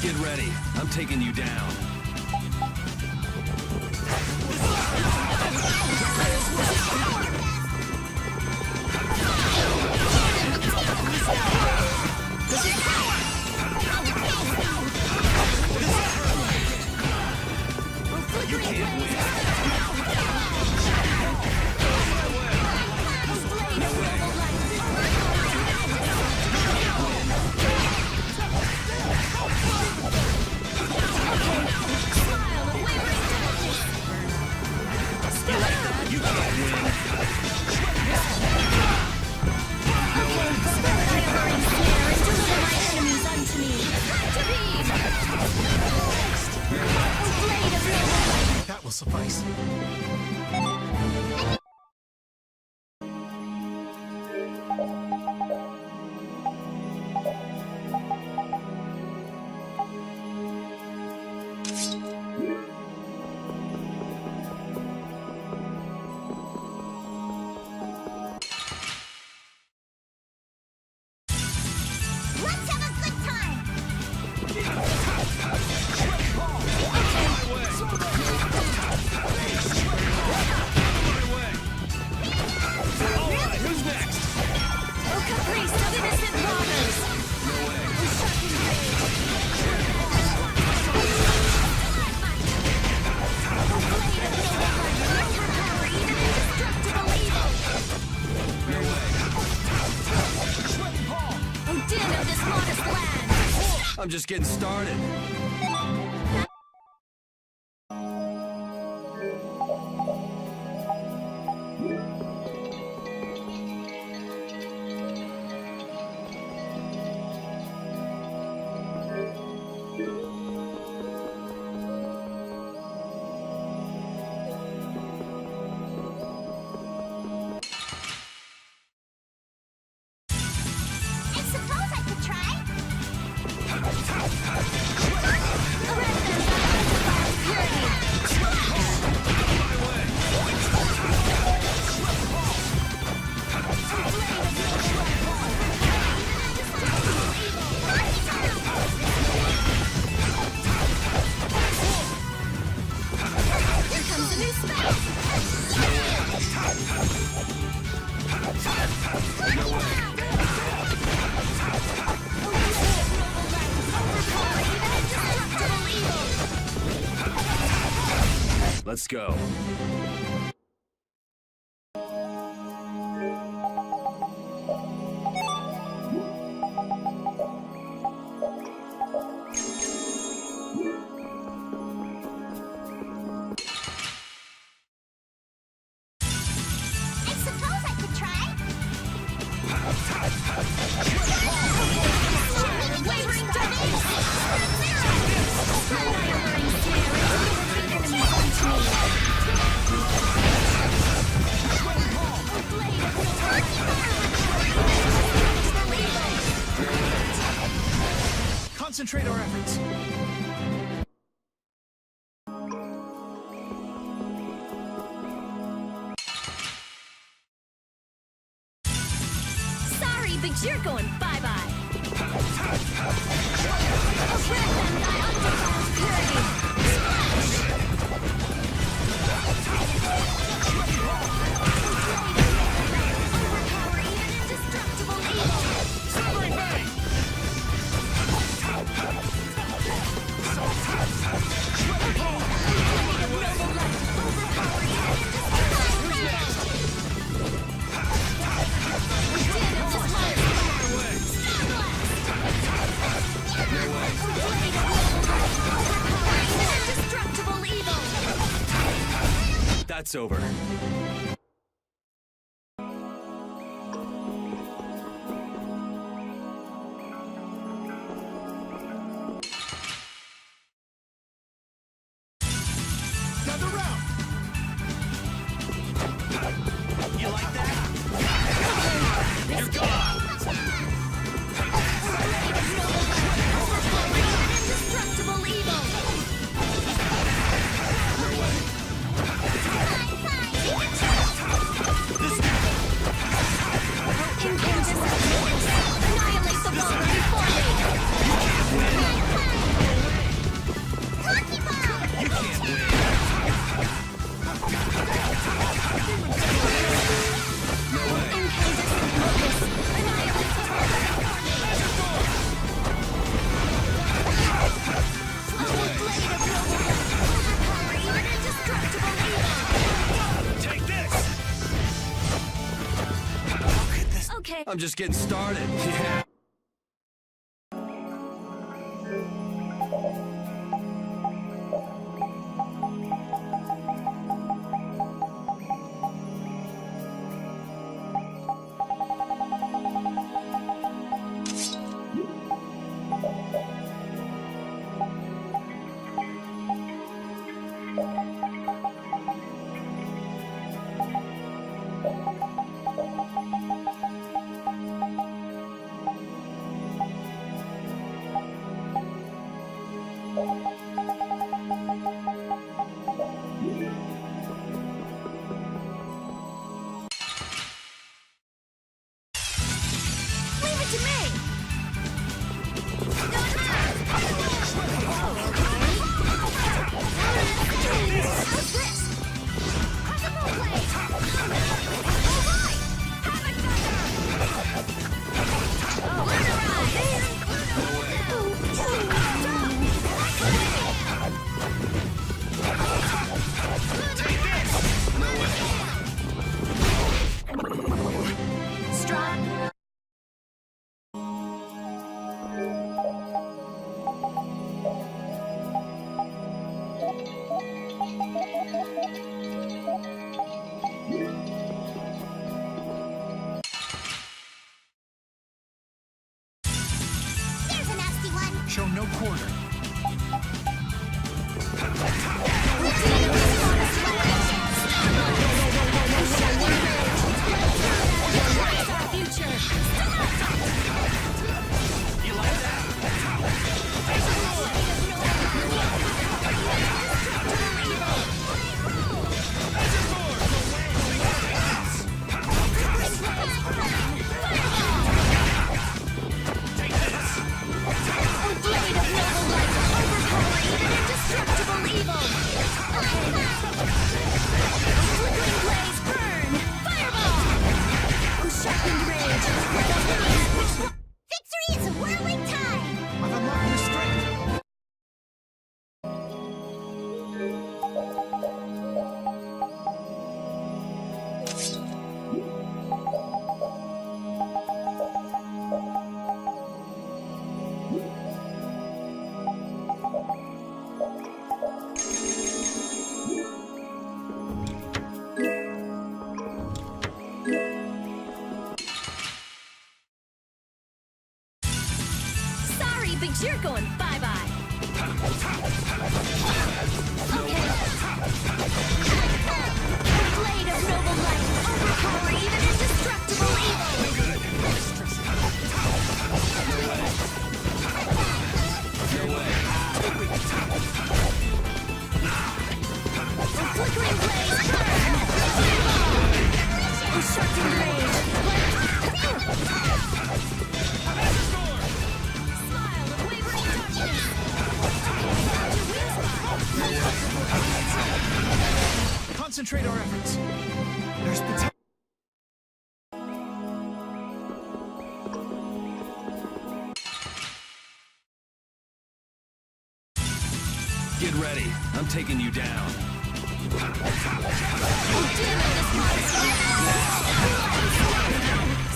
Get ready. I'm taking you down. You can't win. That will suffice. Let's have a good time! My way! I'm just getting started. Let's go. Concentrate our efforts. Sorry, but you're going bye-bye. That's over. Another round. You like that? You're gone. Indestructible evil. Annihilate the ball before me. You can't win. Take this. Okay. I'm just getting started. Yeah. There's a nasty one. Show no quarter. Victory is a whirling time! I've unlocked your strength. Sorry, but you're going bye-bye. Okay. Blade of noble light, overpower even indestructible evil. Flickering blaze, burn! Obstructing rage, smile of wavering darkness. Concentrate our efforts. There's potential. Get ready. I'm taking you down.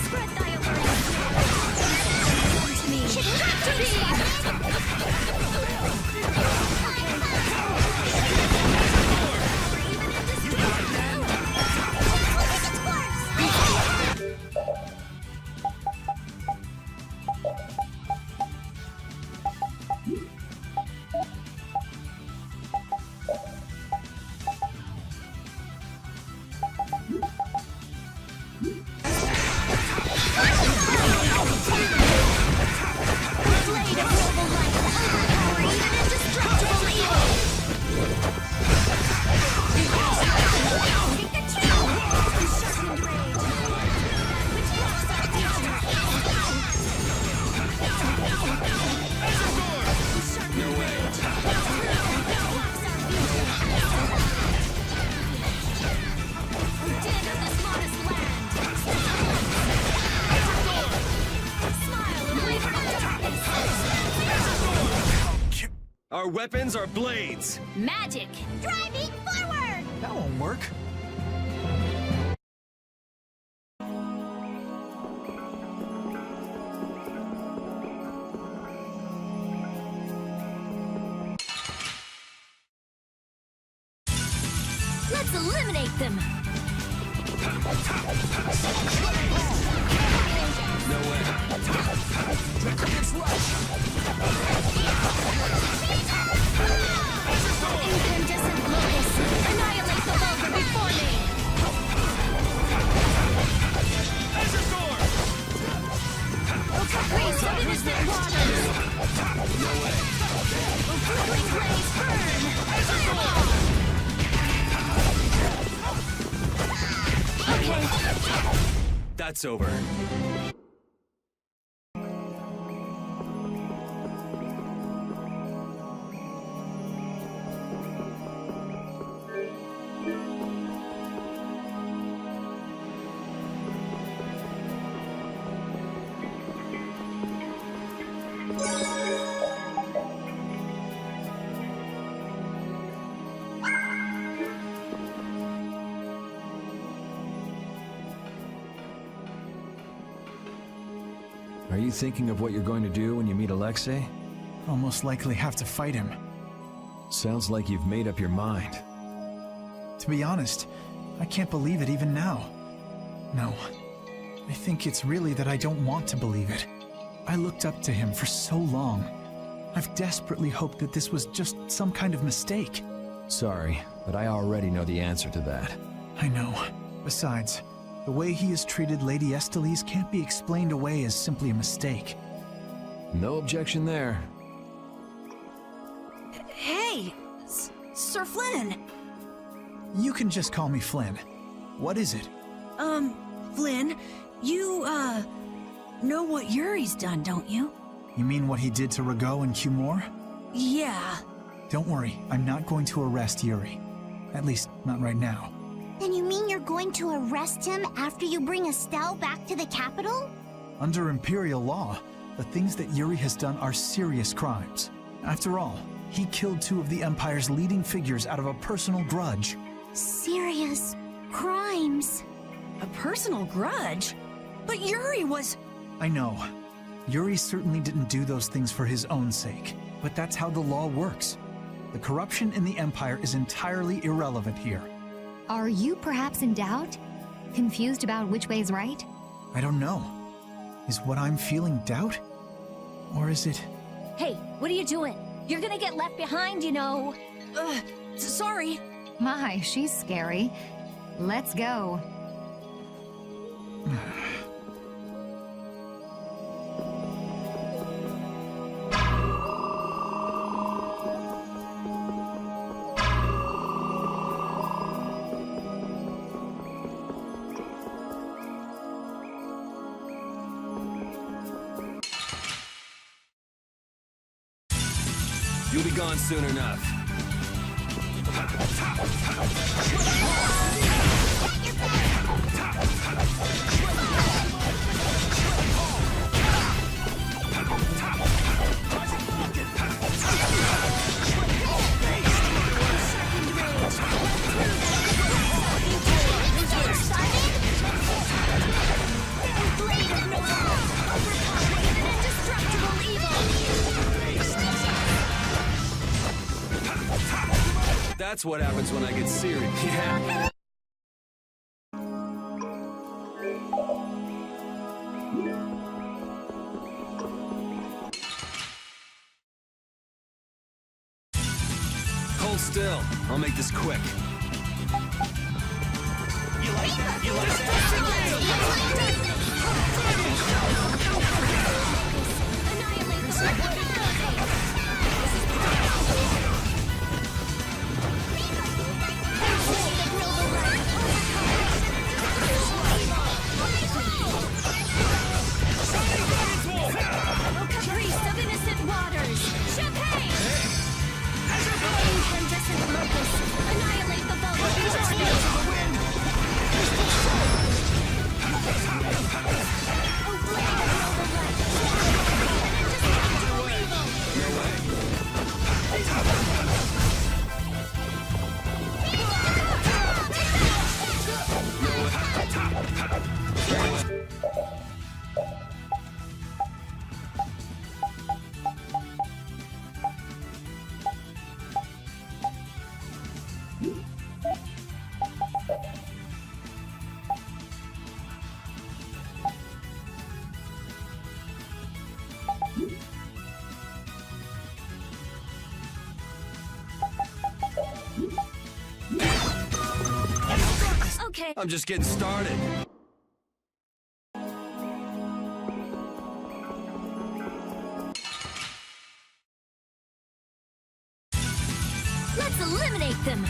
Spread thy awareness. To me. To be. Our weapons are blades. Magic. Driving forward! That won't work. Let's eliminate them. No way. Incandescent locust, annihilate the vulgar before me. Race of innocent waters. No way. Flickering blaze, burn. Fireball. Okay. That's over. Are you thinking of what you're going to do when you meet Alexei? I'll most likely have to fight him. Sounds like you've made up your mind. To be honest, I can't believe it even now. No, I think it's really that I don't want to believe it. I looked up to him for so long. I've desperately hoped that this was just some kind of mistake. Sorry, but I already know the answer to that. I know. Besides, the way he has treated Lady Estellise can't be explained away as simply a mistake. No objection there. Hey! Sir Flynn! You can just call me Flynn. What is it? Flynn, you, know what Yuri's done, don't you? You mean what he did to Rago and Cumore? Yeah. Don't worry, I'm not going to arrest Yuri. At least, not right now. Then you mean you're going to arrest him after you bring Estelle back to the capital? Under Imperial law, the things that Yuri has done are serious crimes. After all, he killed two of the Empire's leading figures out of a personal grudge. Serious crimes. A personal grudge? But Yuri was... I know. Yuri certainly didn't do those things for his own sake, but that's how the law works. The corruption in the Empire is entirely irrelevant here. Are you perhaps in doubt? Confused about which way is right? I don't know. Is what I'm feeling doubt? Or is it... Hey, what are you doing? You're gonna get left behind, you know. Sorry. My, she's scary. Let's go. You'll be gone soon enough. That's what happens when I get serious. Yeah. Hold still. I'll make this quick. Okay. I'm just getting started. Let's eliminate them.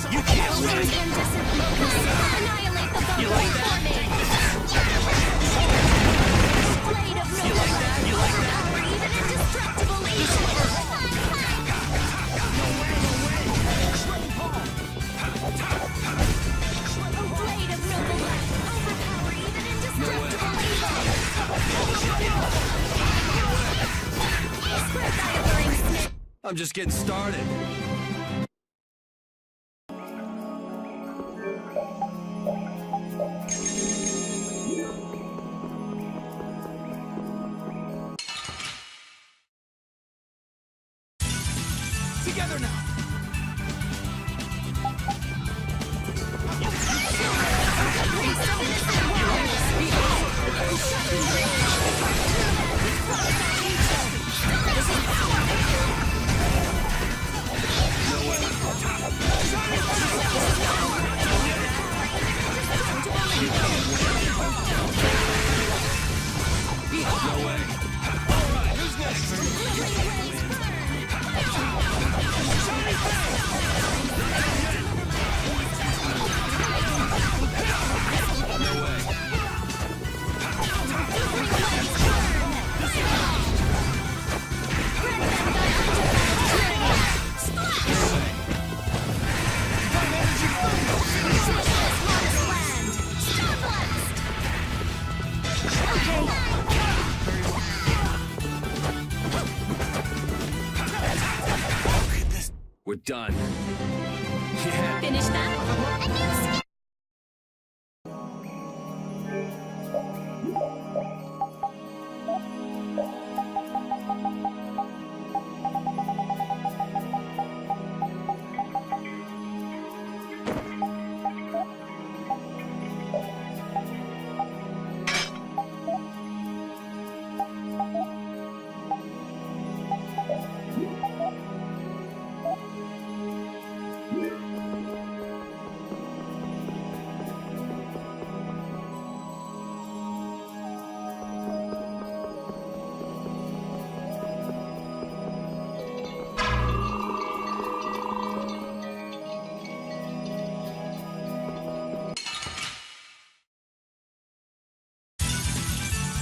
You can't win! Annihilate the phone for me! Blade of no power, even indestructible legion! Blade of noble light, overpower even indestructible evil! I'm just getting started. Together now! We're done. Yeah. Finish that?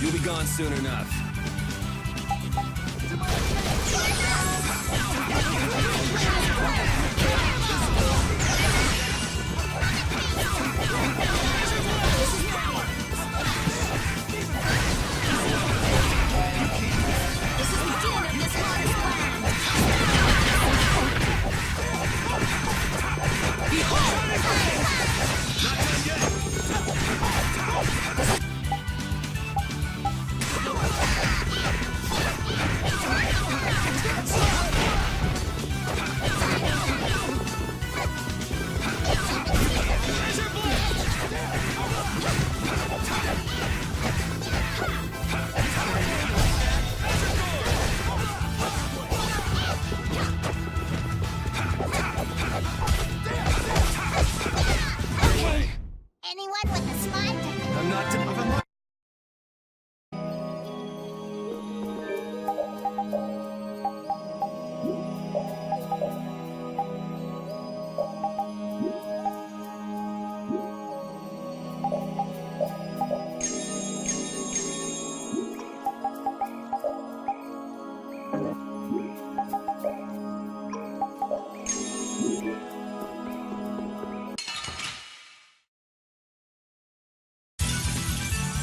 You'll be gone soon enough. Anyone with a smile? I'm not.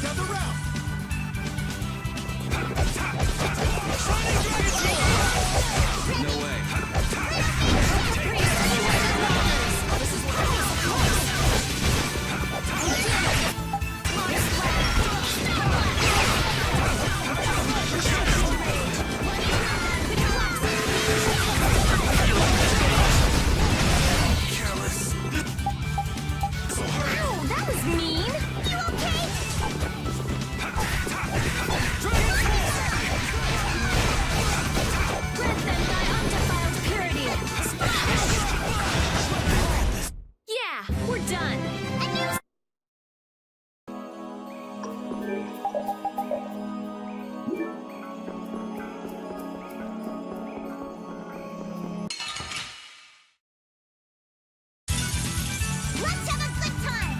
Gather round! No way. Ow, that was mean! You okay? Let them thy undefiled purity! Yeah, we're done! Let's have a good time!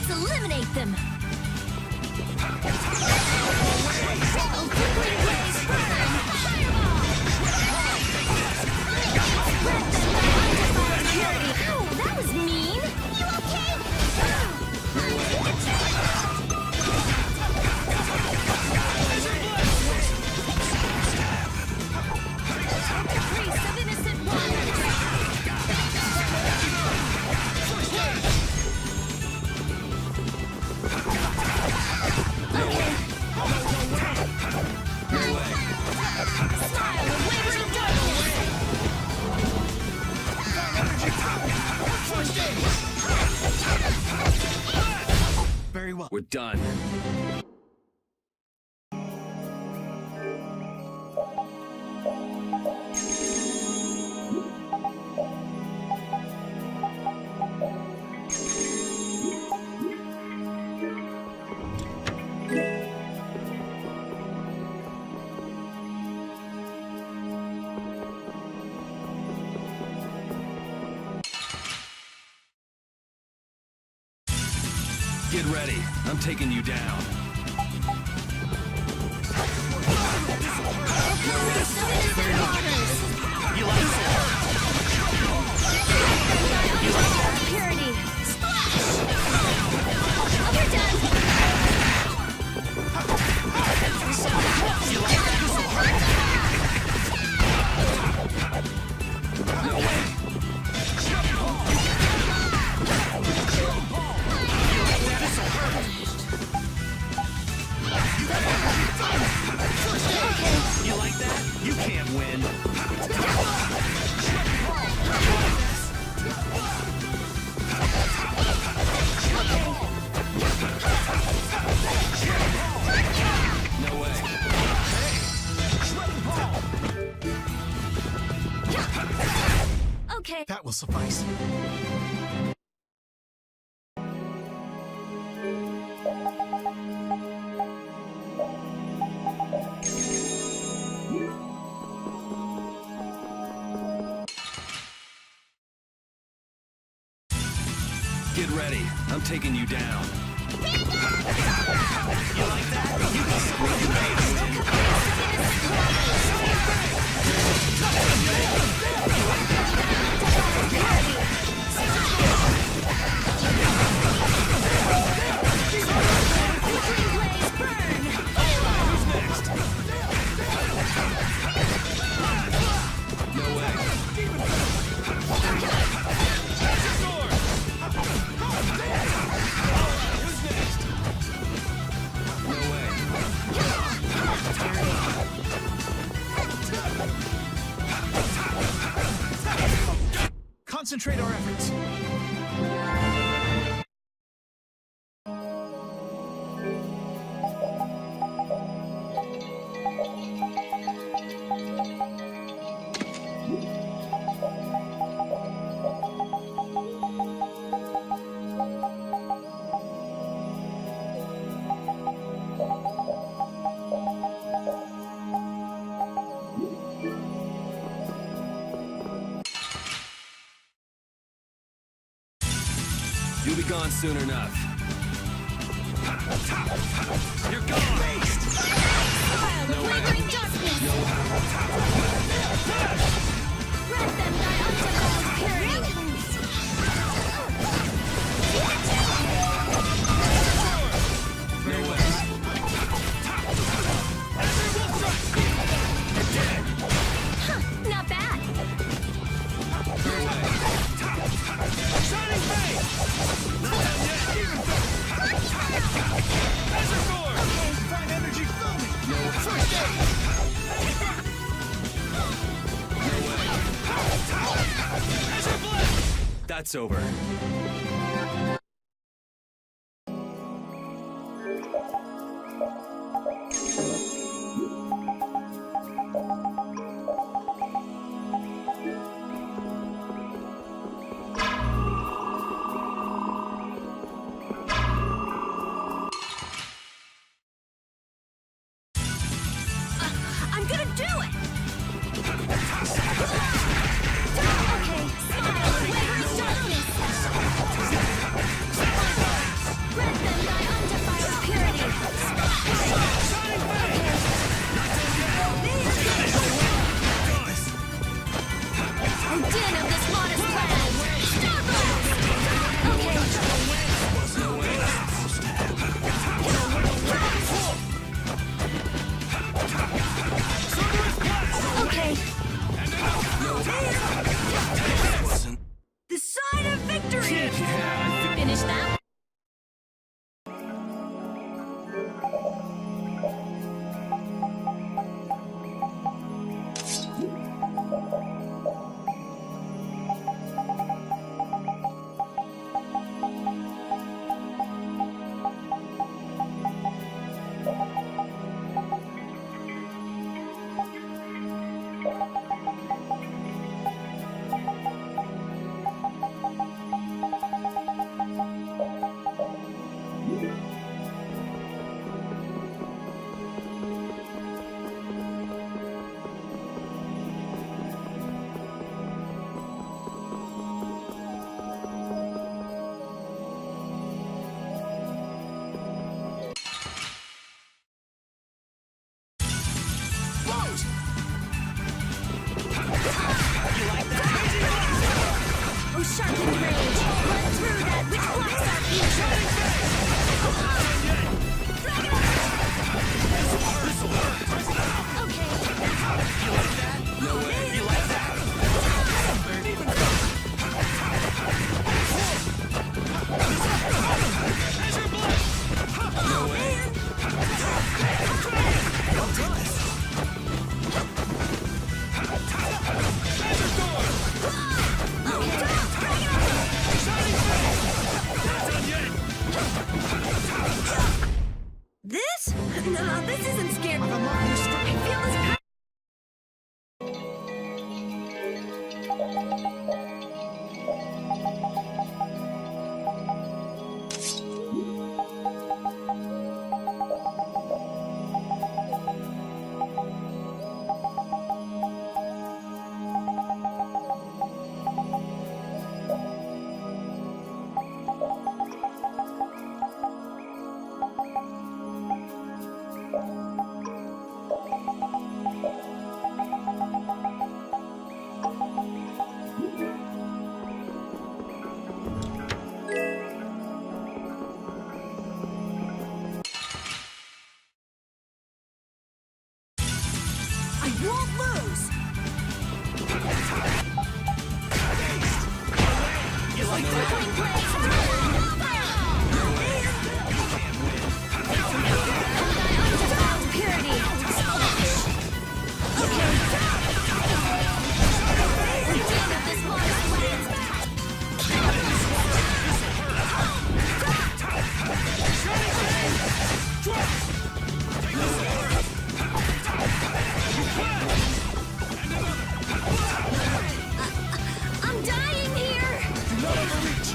Let's eliminate them! Ow, that was mean! You okay? Priest of innocent waters! Smile of wavering darkness! Very well. We're done. Get ready. I'm taking you down. You like purity. Splash! You're done. No way. You like that? You can't win. No way. Okay. That will suffice. Get ready. I'm taking you down. You like that? You No way. Concentrate our efforts. You'll be gone soon enough. You're gone! No way. No Grant them thy undefiled purity. No way. Huh, not bad. No way. Shining Face! Not done yet! Even Prime energy, fill me! No way. First aid! No way. Azure Blast! That's over. I'm gonna do it! Okay, smile, wavering darkness! sharpened rage! Run through that which blocks our future! Okay. You like that? No way. You like that? No way. Well done. This? No, this isn't scary. I feel this. I won't lose! You like that? Purity! I'm dying here! Do not overreach!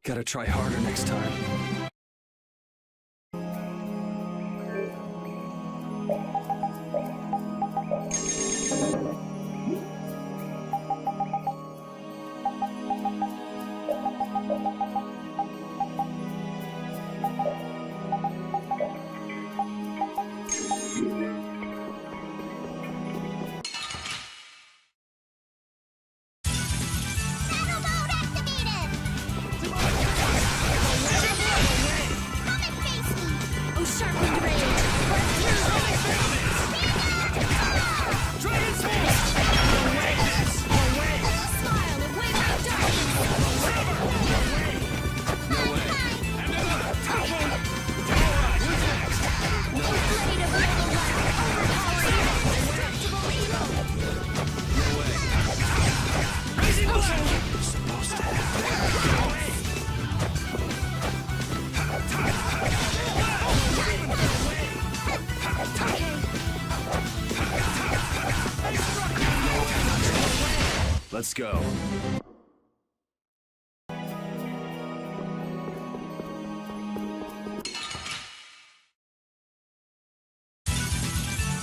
Gotta try harder next time. Let's go.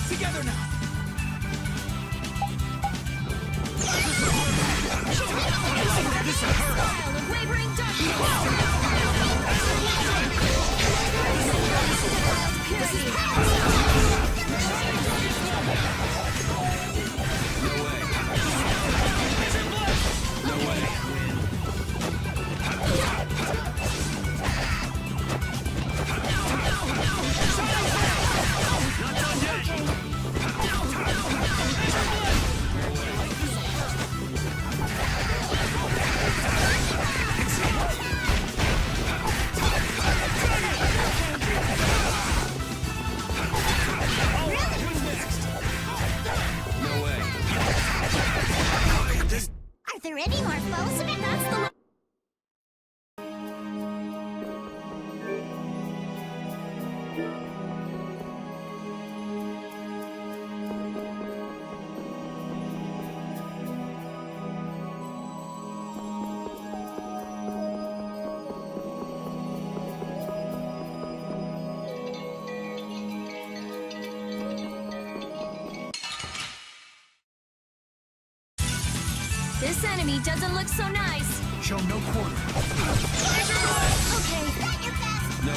Together now. This hurt. Wavering enemy doesn't look so nice. Show no quarter. Okay. No.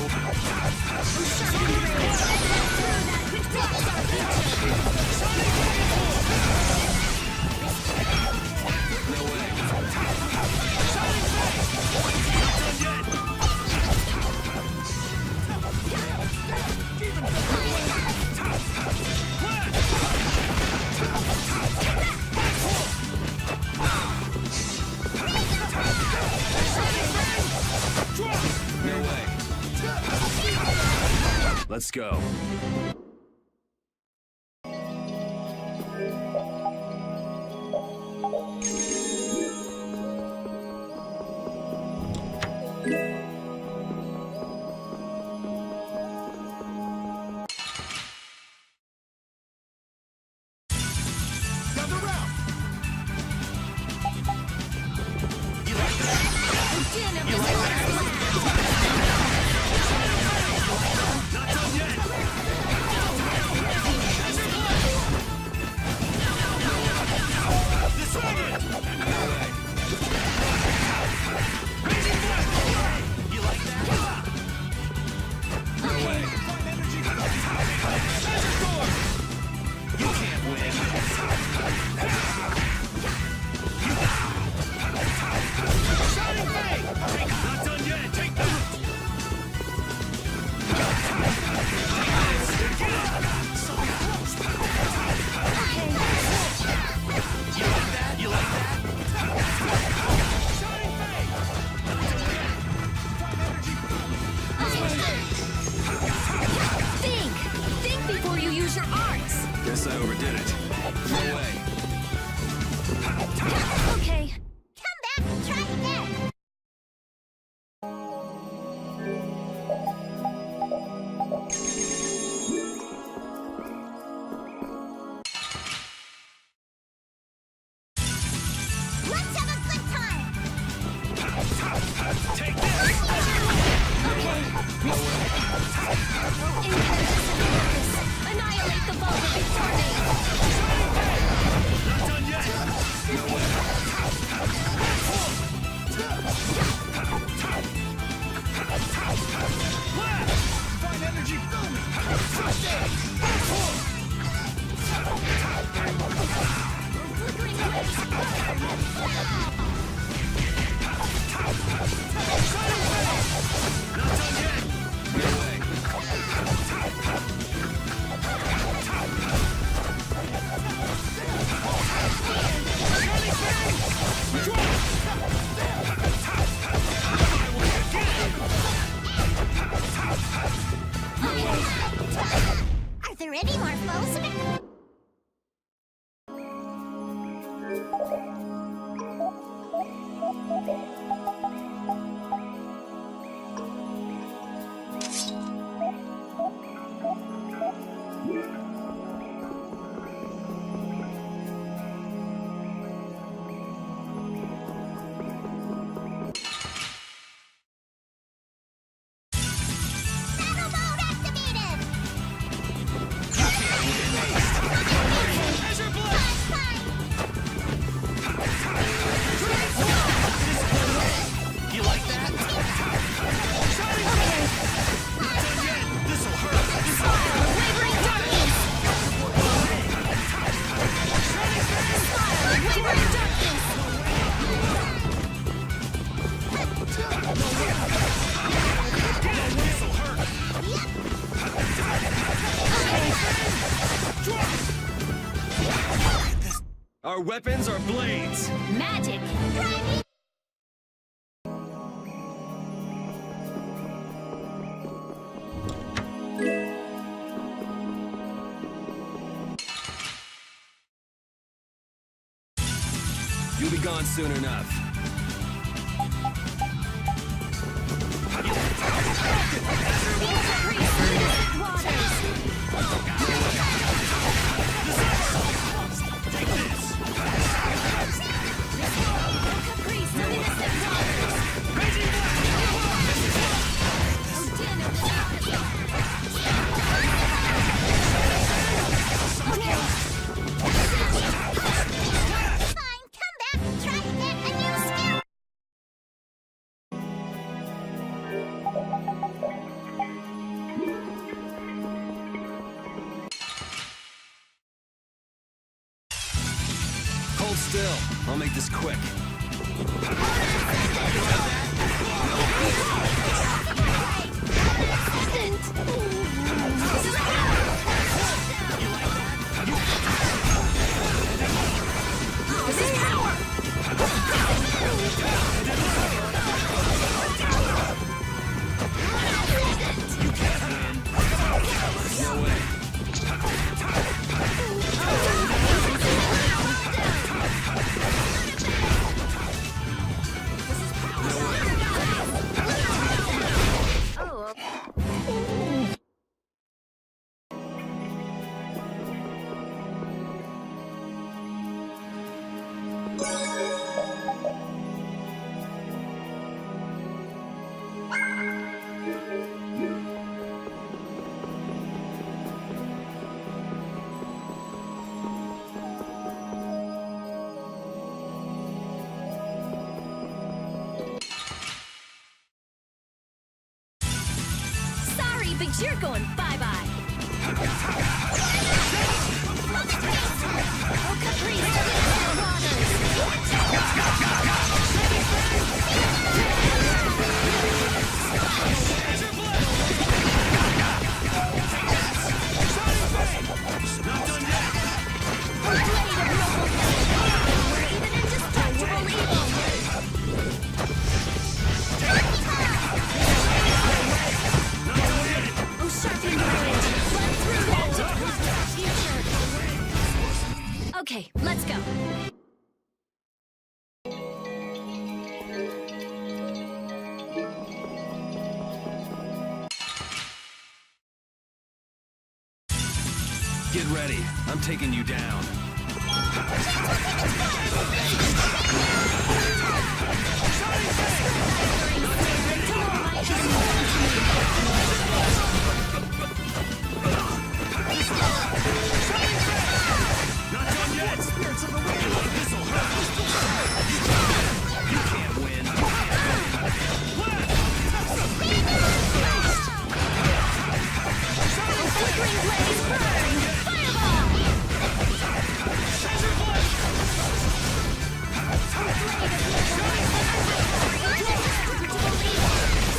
No way. No way. Let's go. Think before you use your arts. Guess I overdid it. No way. Okay. Come back and try again. Let's have a good time. Take this! Annihilate the bulb before me. Not done yet! Find energy filming! Not done yet! No way! Are there any more foes? Battle mode activated! Azure Blast! You like that? Not done yet! This'll hurt! Wavering darkness. Wavering darkness. This'll hurt! Our weapons are blades! Magic. You'll be gone soon enough. Take this! Fine, come back and try again. still. I'll make this quick. But you're going bye-bye. Oh, Caprice, okay, let's go. Get ready. I'm taking you down.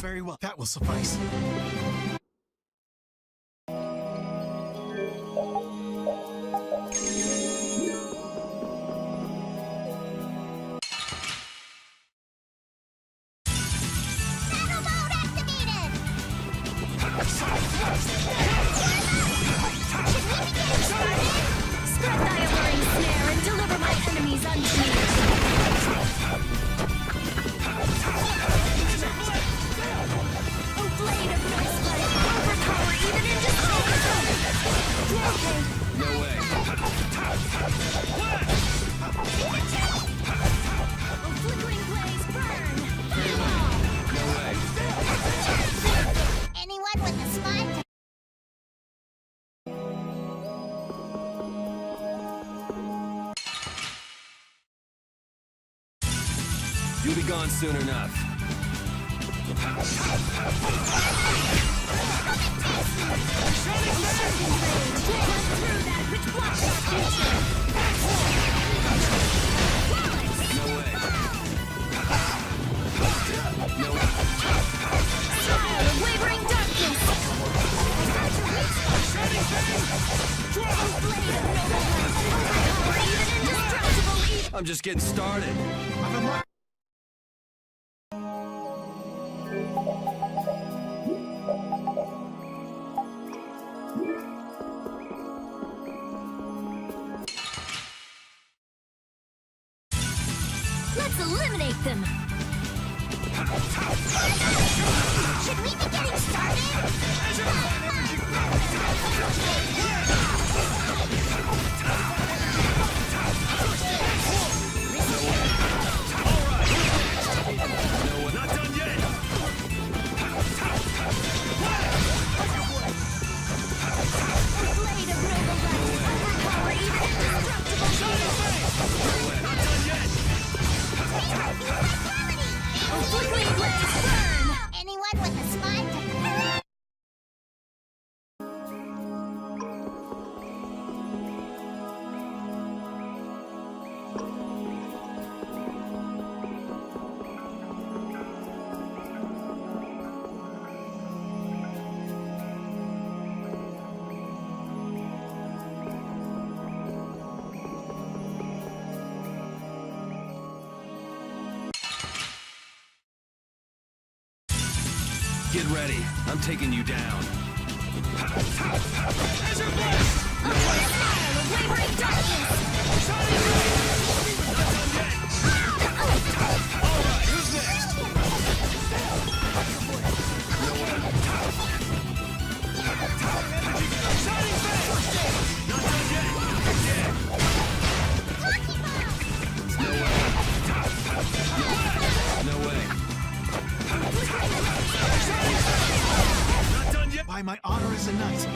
Very well, that will suffice. Spread thy alluring snare and deliver my enemies unto me. Oh, blade of noise light, overpower even indestructible. Okay. No way. Oh, flickering blaze, burn! No way. Anyone with a spine? You'll be gone soon enough. No way. No way. Wavering darkness! I'm just getting started. Let's eliminate them! Should we be getting started? Not done yet. Blade of noble light, overpower even indestructible. Not done yet. Oh, flickering blaze, burn! Anyone with a spine to... Get ready. I'm taking you down. Wavering darkness! Alright, who's next? Shining Face! Not done yet! No way. Not done yet! By my honor as a knight.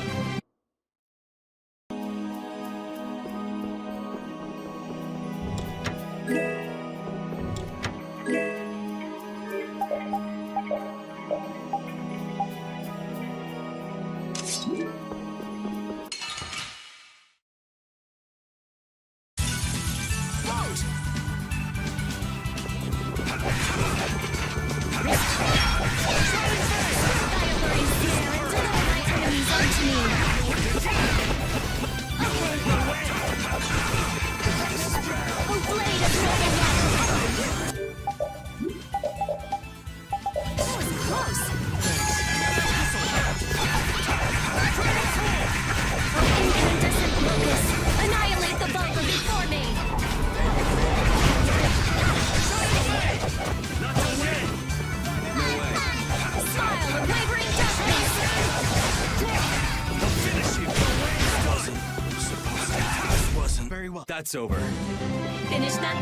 Annihilate the bunker before me! Smile of wavering darkness! Wasn't. Very well. That's over. Finish that?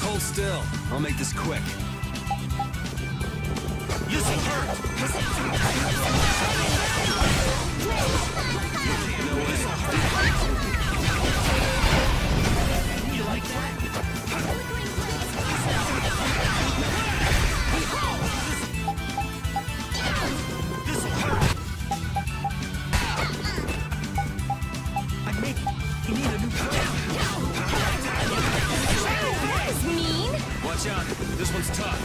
Hold still. I'll make this quick. You see hurt! You like that? This'll hurt! I make you need a new plan. Mean? Watch out. This one's tough.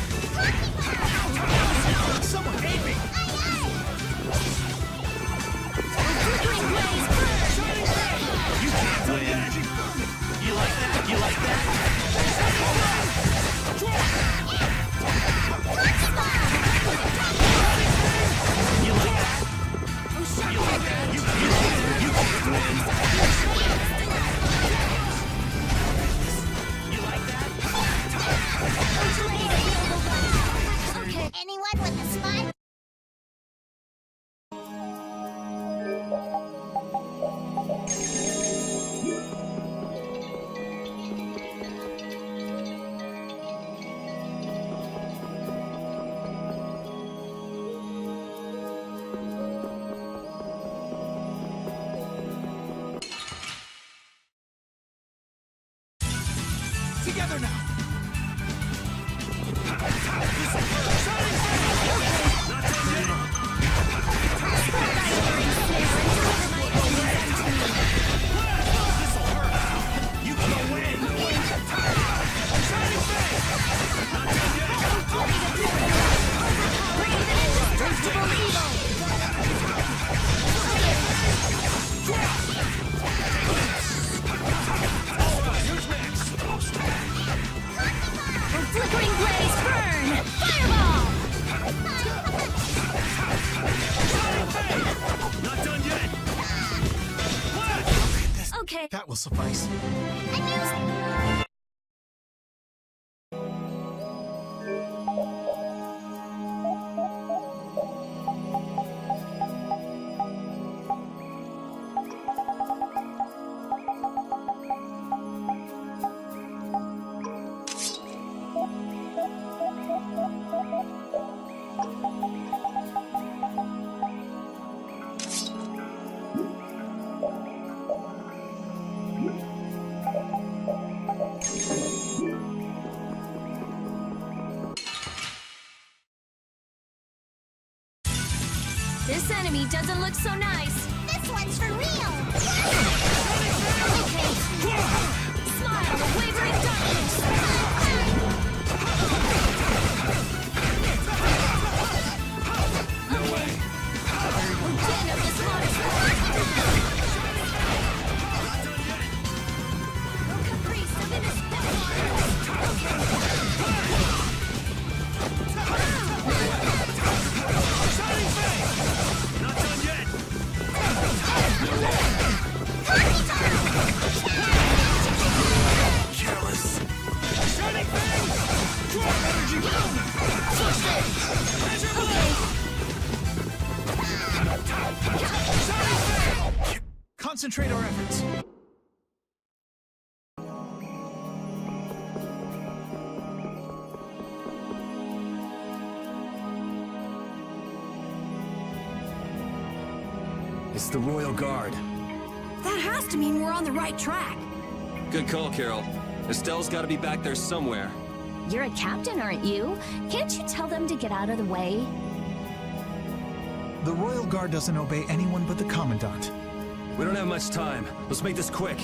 Someone aid me! Flickering blaze burn! You can't win. You like that? You like that? You like that? You like that? You can't win. You like that? Okay. Anyone with a spot? Together now. Flickering blaze burn! Fireball! Not done yet. Okay. That will suffice. This enemy doesn't look so nice. This one's for real! Okay. Smile of wavering darkness! concentrate our efforts. It's the Royal Guard. That has to mean we're on the right track. Good call, Carol. Estelle's got to be back there somewhere. You're a captain, aren't you? Can't you tell them to get out of the way? The Royal Guard doesn't obey anyone but the Commandant. We don't have much time. Let's make this quick.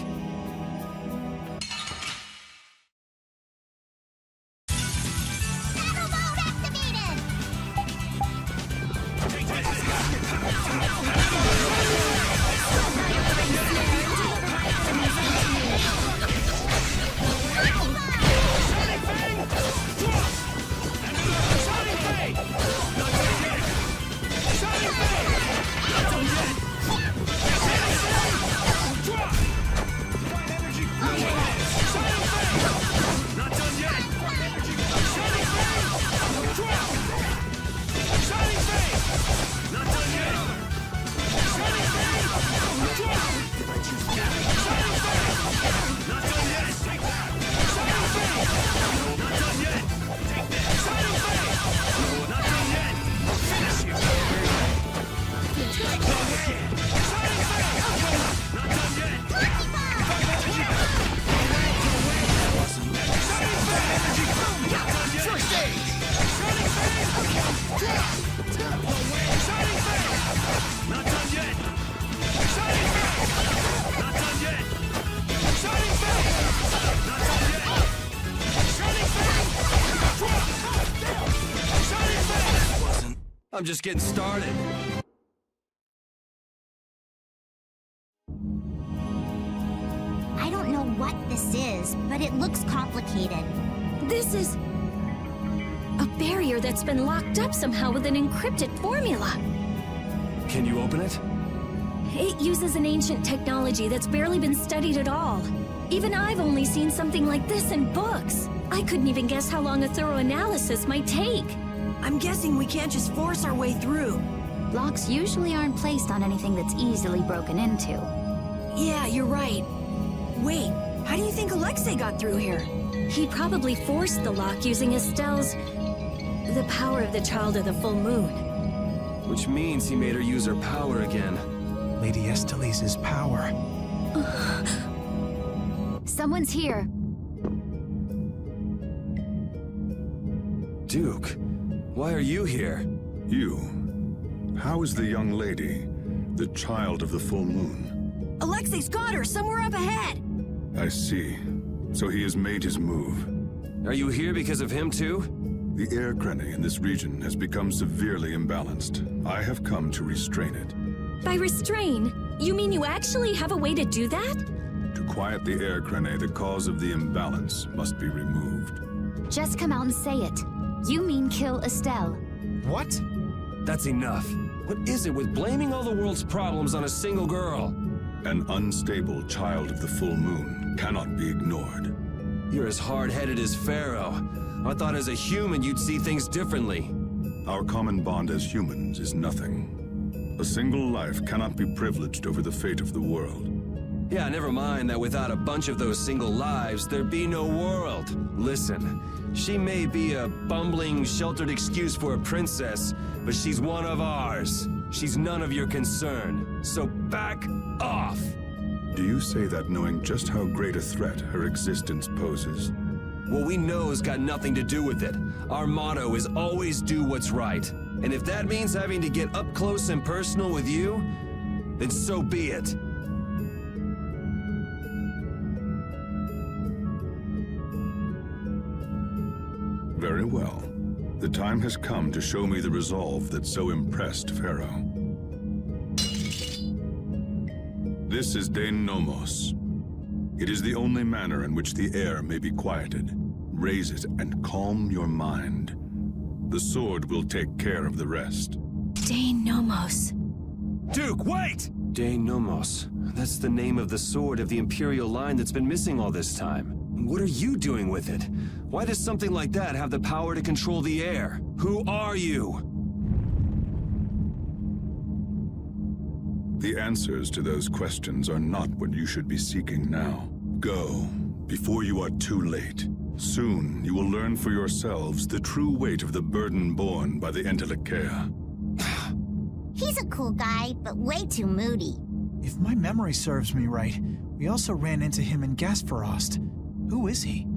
I'm just getting started. I don't know what this is, but it looks complicated. This is a barrier that's been locked up somehow with an encrypted formula. Can you open it? It uses an ancient technology that's barely been studied at all. Even I've only seen something like this in books. I couldn't even guess how long a thorough analysis might take. I'm guessing we can't just force our way through. Locks usually aren't placed on anything that's easily broken into. Yeah, you're right. Wait, how do you think Alexei got through here? He probably forced the lock using Estelle's... the power of the Child of the Full Moon. Which means he made her use her power again. Lady Estelise's power. Someone's here. Duke, why are you here? You. How is the young lady, the Child of the Full Moon? Alexei's got her somewhere up ahead. I see. So he has made his move. Are you here because of him too? The air crenny in this region has become severely imbalanced. I have come to restrain it. By restrain, you mean you actually have a way to do that? To quiet the air crenny, the cause of the imbalance must be removed. Just come out and say it. You mean kill Estelle. What? That's enough. What is it with blaming all the world's problems on a single girl? An unstable Child of the Full Moon cannot be ignored. You're as hard-headed as Pharaoh. I thought as a human you'd see things differently. Our common bond as humans is nothing. A single life cannot be privileged over the fate of the world. Yeah, never mind that without a bunch of those single lives, there'd be no world. Listen, she may be a bumbling, sheltered excuse for a princess, but she's one of ours. She's none of your concern. So back off! Do you say that knowing just how great a threat her existence poses? What we know has got nothing to do with it. Our motto is always do what's right. And if that means having to get up close and personal with you, then so be it. Very well. The time has come to show me the resolve that so impressed Pharaoh. This is Dane Nomos. It is the only manner in which the air may be quieted. Raise it and calm your mind. The sword will take care of the rest. Dane Nomos. Duke, wait! Dane Nomos. That's the name of the sword of the Imperial line that's been missing all this time. What are you doing with it? Why does something like that have the power to control the air? Who are you? The answers to those questions are not what you should be seeking now. Go, before you are too late. Soon, you will learn for yourselves the true weight of the burden borne by the Entelekea. He's a cool guy, but way too moody. If my memory serves me right, we also ran into him in Gasperost. Who is he?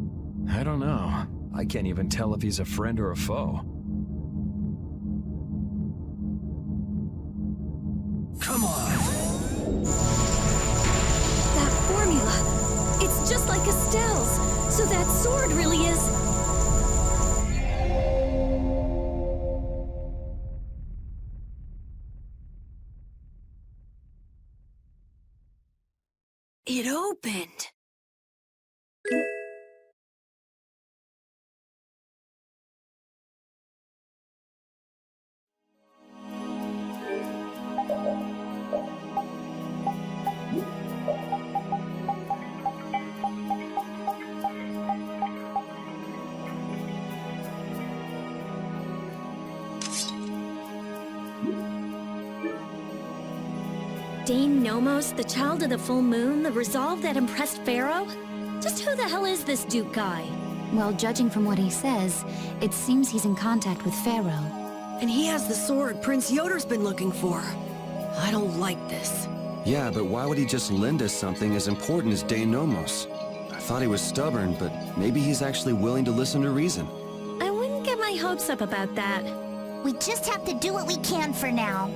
I don't know. I can't even tell if he's a friend or a foe. Come on! That formula! It's just like Estelle's! So that sword really is... It opened! Dane Nomos, the child of the full moon, the resolve that impressed Pharaoh? Just who the hell is this Duke guy? Well, judging from what he says, it seems he's in contact with Pharaoh. And he has the sword Prince Yoder's been looking for. I don't like this. Yeah, but why would he just lend us something as important as Dane Nomos? I thought he was stubborn, but maybe he's actually willing to listen to reason. I wouldn't get my hopes up about that. We just have to do what we can for now.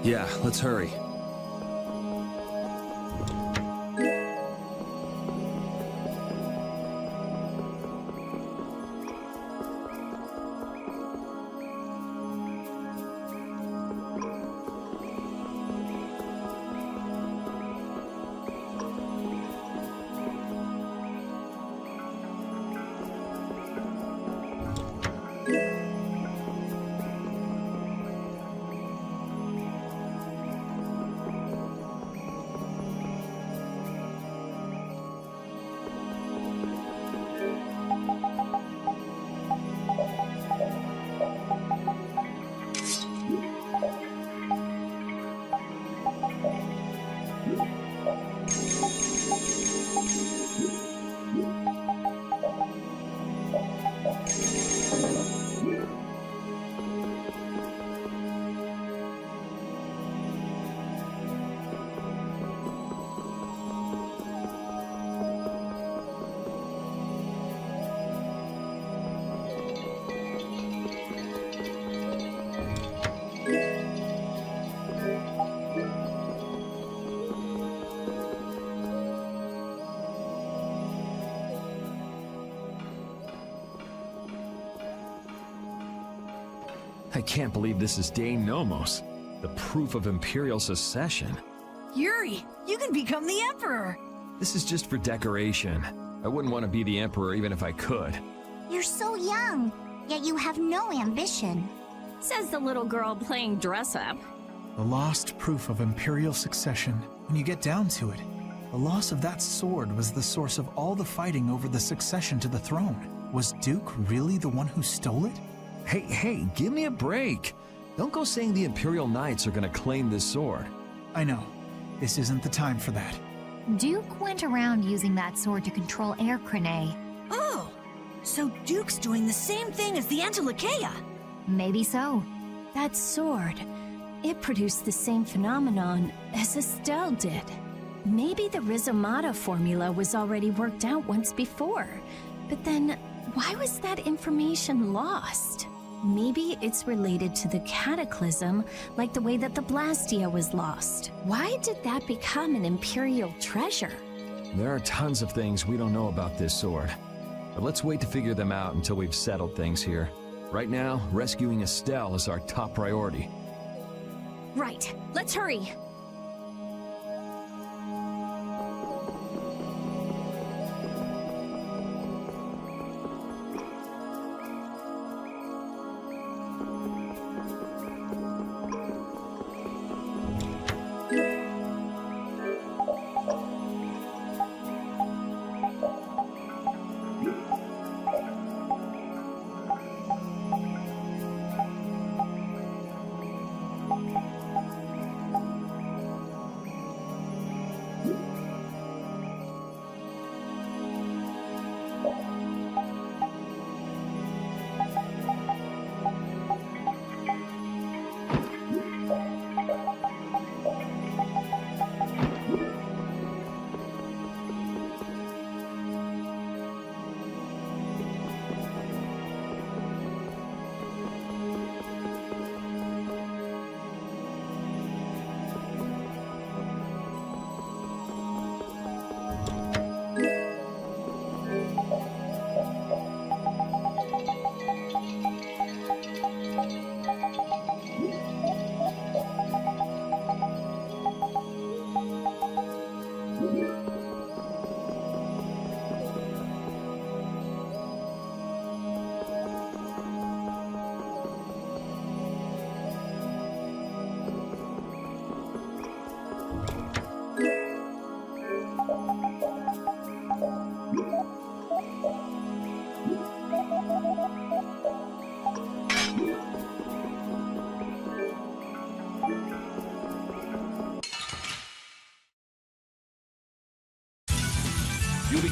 Yeah, let's hurry. I can't believe this is Dane Nomos, the proof of Imperial secession. Yuri, you can become the Emperor! This is just for decoration. I wouldn't want to be the Emperor even if I could. You're so young, yet you have no ambition. Says the little girl playing dress-up. The lost proof of Imperial succession. When you get down to it, the loss of that sword was the source of all the fighting over the succession to the throne. Was Duke really the one who stole it? Hey, give me a break. Don't go saying the Imperial Knights are gonna claim this sword. I know. This isn't the time for that. Duke went around using that sword to control Air Crane. Oh! So Duke's doing the same thing as the Entelekea! Maybe so. That sword, it produced the same phenomenon as Estelle did. Maybe the Rizomata formula was already worked out once before. But then, why was that information lost? Maybe it's related to the Cataclysm, like the way that the Blastia was lost. Why did that become an Imperial treasure? There are tons of things we don't know about this sword. But let's wait to figure them out until we've settled things here. Right now, rescuing Estelle is our top priority. Right, let's hurry!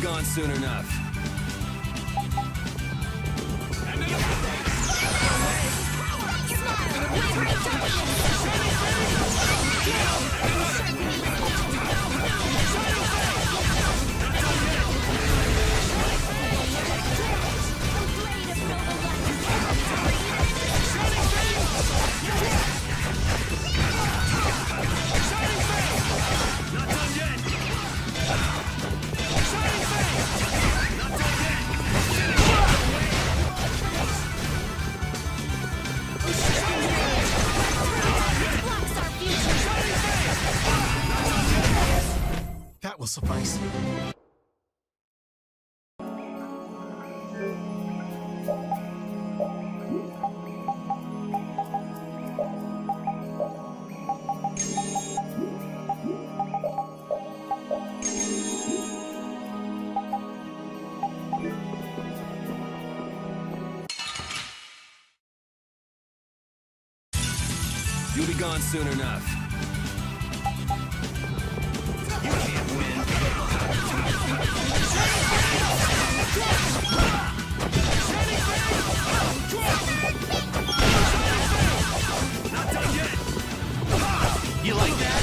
gone soon enough. That will suffice. You'll be gone soon enough. You like that?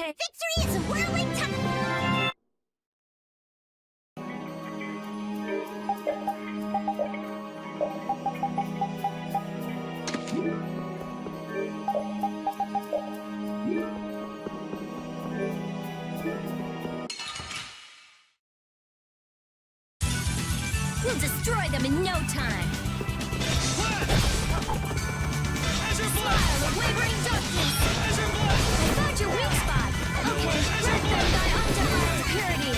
Victory is a whirling time! We'll destroy them in no time. Smile of wavering darkness. I found your weak spot. Okay, let them die undefiled purity.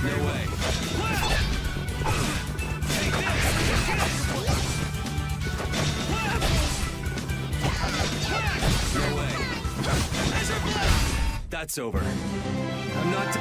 No way. No way. That's over. I'm not...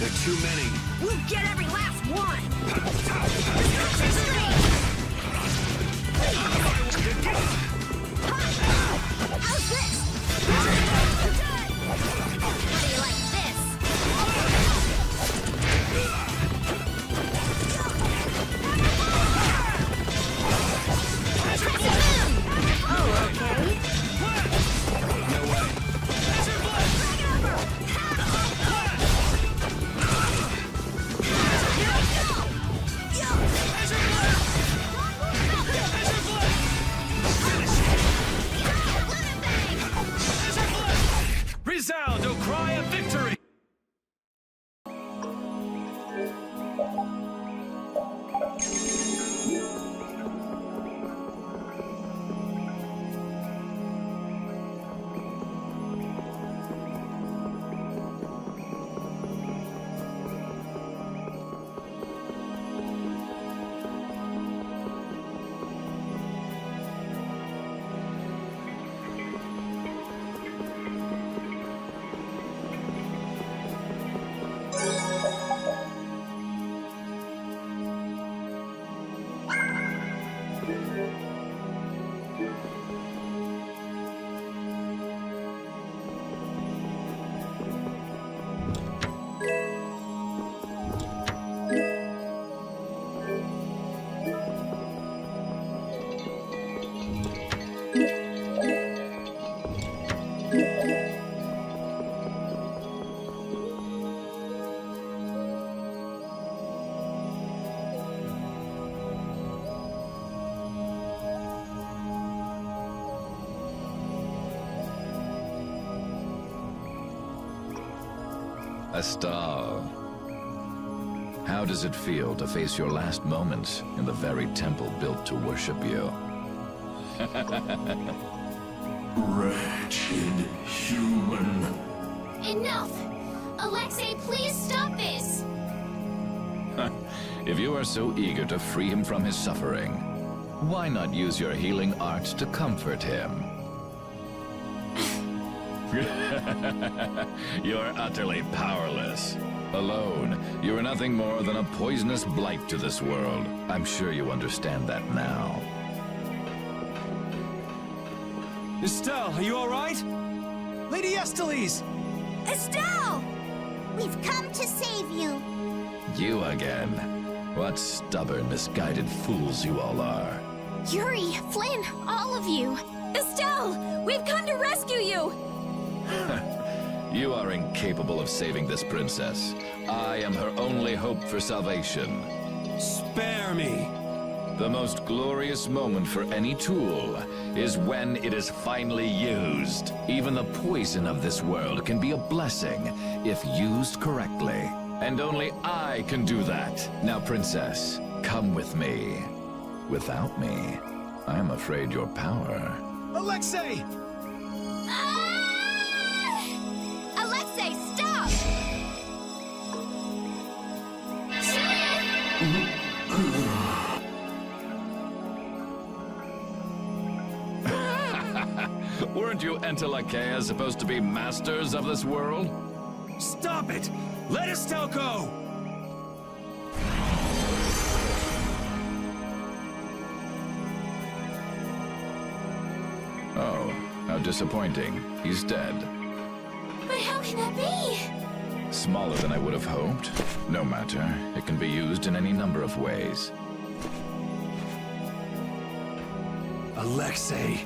There are too many. We'll get every last one! How's this? How do you like this? Oh, okay. No way. Resound, O cry of victory! Astal, how does it feel to face your last moments in the very temple built to worship you? Wretched human. Enough! Alexei, please stop this! If you are so eager to free him from his suffering, why not use your healing arts to comfort him? You're utterly powerless. Alone, you are nothing more than a poisonous blight to this world. I'm sure you understand that now. Estelle, are you all right? Lady Estellise! Estelle! We've come to save you. You again. What stubborn, misguided fools you all are. Yuri, Flynn, all of you. Estelle, we've come to rescue you. You are incapable of saving this princess. I am her only hope for salvation. Spare me! The most glorious moment for any tool is when it is finally used. Even the poison of this world can be a blessing if used correctly. And only I can do that. Now, princess, come with me. Without me, I'm afraid your power... Alexei! Alexei, stop! Weren't you Entelakea supposed to be masters of this world? Stop it! Let Estelle go! Oh, how disappointing. He's dead. But how can that be? Smaller than I would have hoped. No matter. It can be used in any number of ways. Alexei!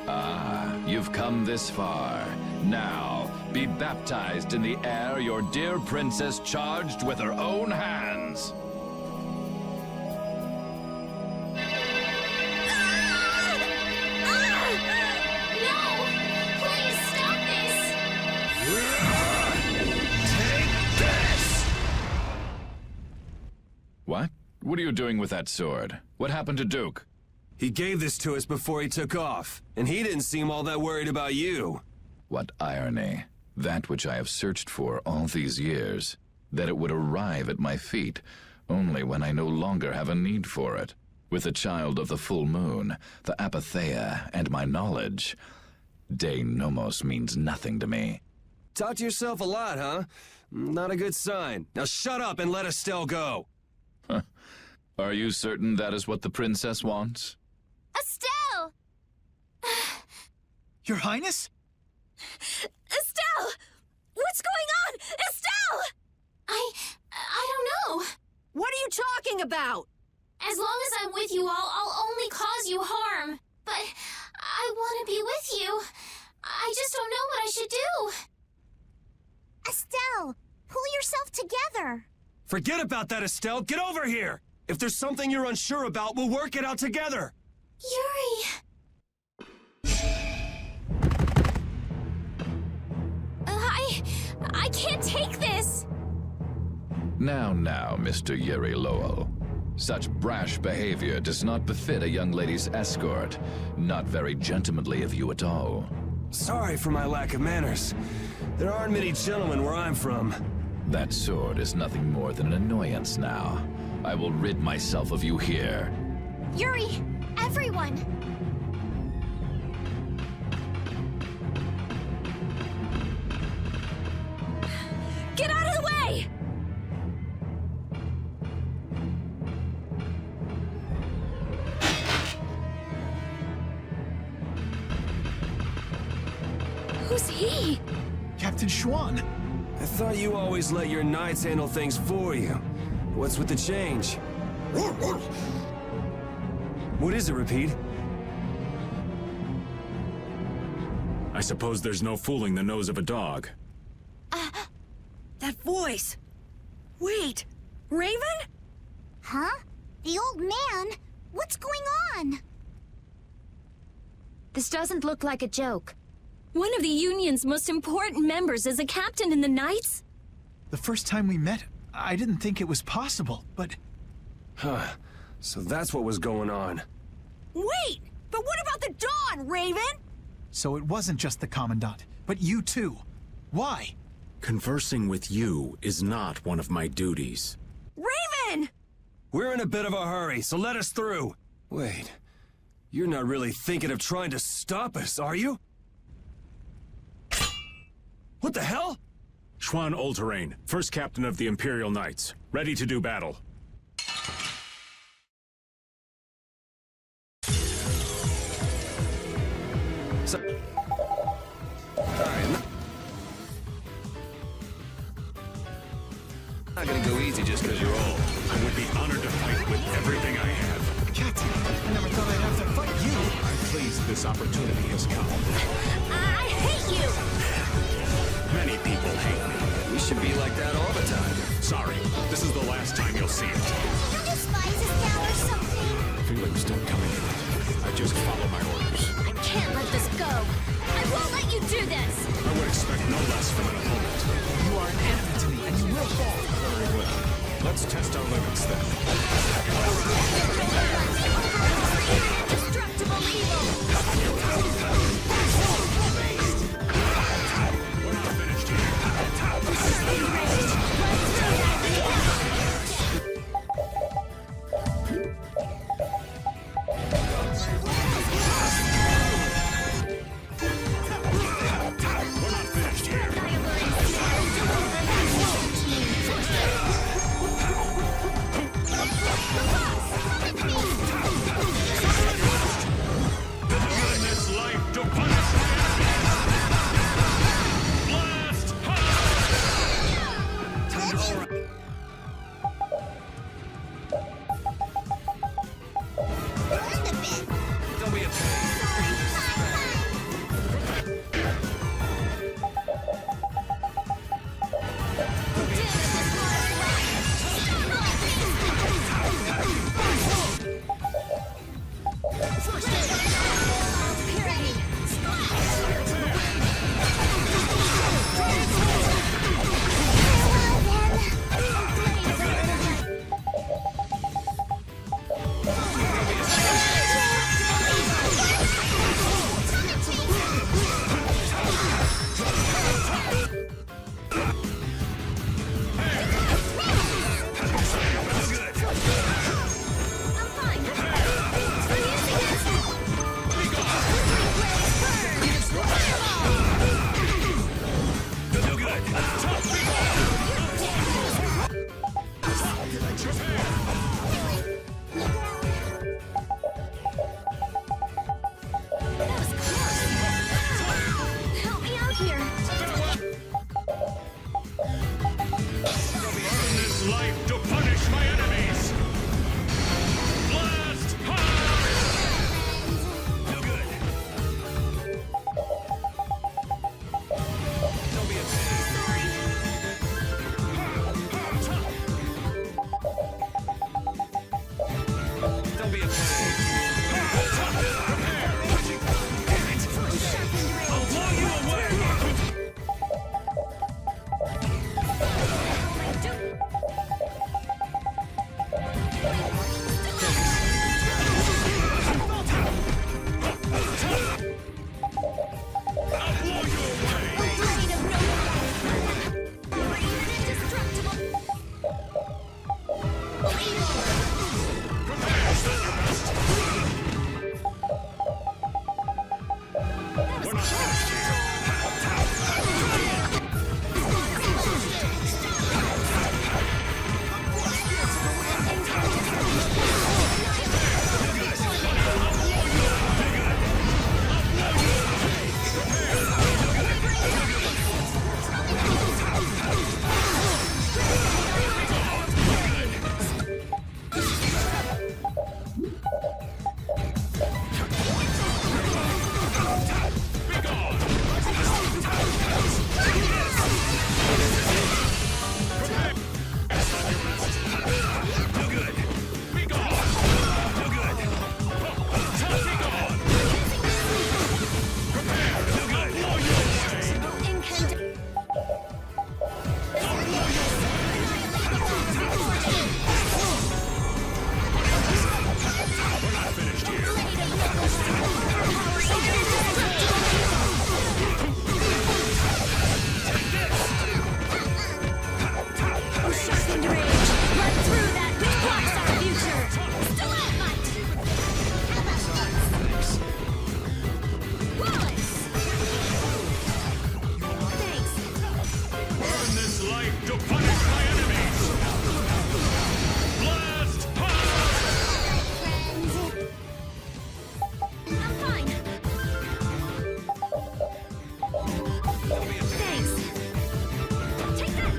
Ah, you've come this far. Now, be baptized in the air your dear princess charged with her own hands. What? What are you doing with that sword? What happened to Duke? He gave this to us before he took off, and he didn't seem all that worried about you. What irony. That which I have searched for all these years. That it would arrive at my feet, only when I no longer have a need for it. With the child of the full moon, the Apatheia, and my knowledge, Dei Nomos means nothing to me. Talk to yourself a lot, huh? Not a good sign. Now shut up and let Estelle go. Huh. Are you certain that is what the princess wants? Estelle! Your Highness? Estelle! What's going on? Estelle! I don't know. What are you talking about? As long as I'm with you all, I'll only cause you harm. But I want to be with you. I just don't know what I should do. Estelle, pull yourself together. Forget about that, Estelle. Get over here. If there's something you're unsure about, we'll work it out together. Yuri. I can't take this. Now, Mr. Yuri Lowell. Such brash behavior does not befit a young lady's escort. Not very gentlemanly of you at all. Sorry for my lack of manners. There aren't many gentlemen where I'm from. That sword is nothing more than an annoyance now. I will rid myself of you here. Yuri, everyone. Get out of the way! Who's he? Captain Schwann. I thought you always let your knights handle things for you. What's with the change? What is it, Repeat? I suppose there's no fooling the nose of a dog. That voice. Wait, Raven? Huh? The old man? What's going on? This doesn't look like a joke. One of the Union's most important members is a captain in the Knights? The first time we met, I didn't think it was possible, but... Huh. So that's what was going on. Wait! But what about the Dawn, Raven? So it wasn't just the Commandant, but you too. Why? Conversing with you is not one of my duties. Raven! We're in a bit of a hurry, so let us through. Wait. You're not really thinking of trying to stop us, are you? What the hell? Schwann All-Terrain, first captain of the Imperial Knights. Ready to do battle. Not gonna go easy just because you're old. I would be honored to fight with everything I have. Captain, I never thought I'd have to fight you. I'm pleased this opportunity has come. I hate you! Many people hate me. We should be like that all the time. Sorry, this is the last time you'll see it. You despise us now or something? Feelings don't come in. I just follow my orders. I can't let this go. I won't let you do this! I would expect no less from an opponent. You are an enemy to me, and you will fall. Very well. Let's test our limits then. Indestructible evil! We're not finished here. To punish my enemies! Blast! I'm fine. Thanks. Take that!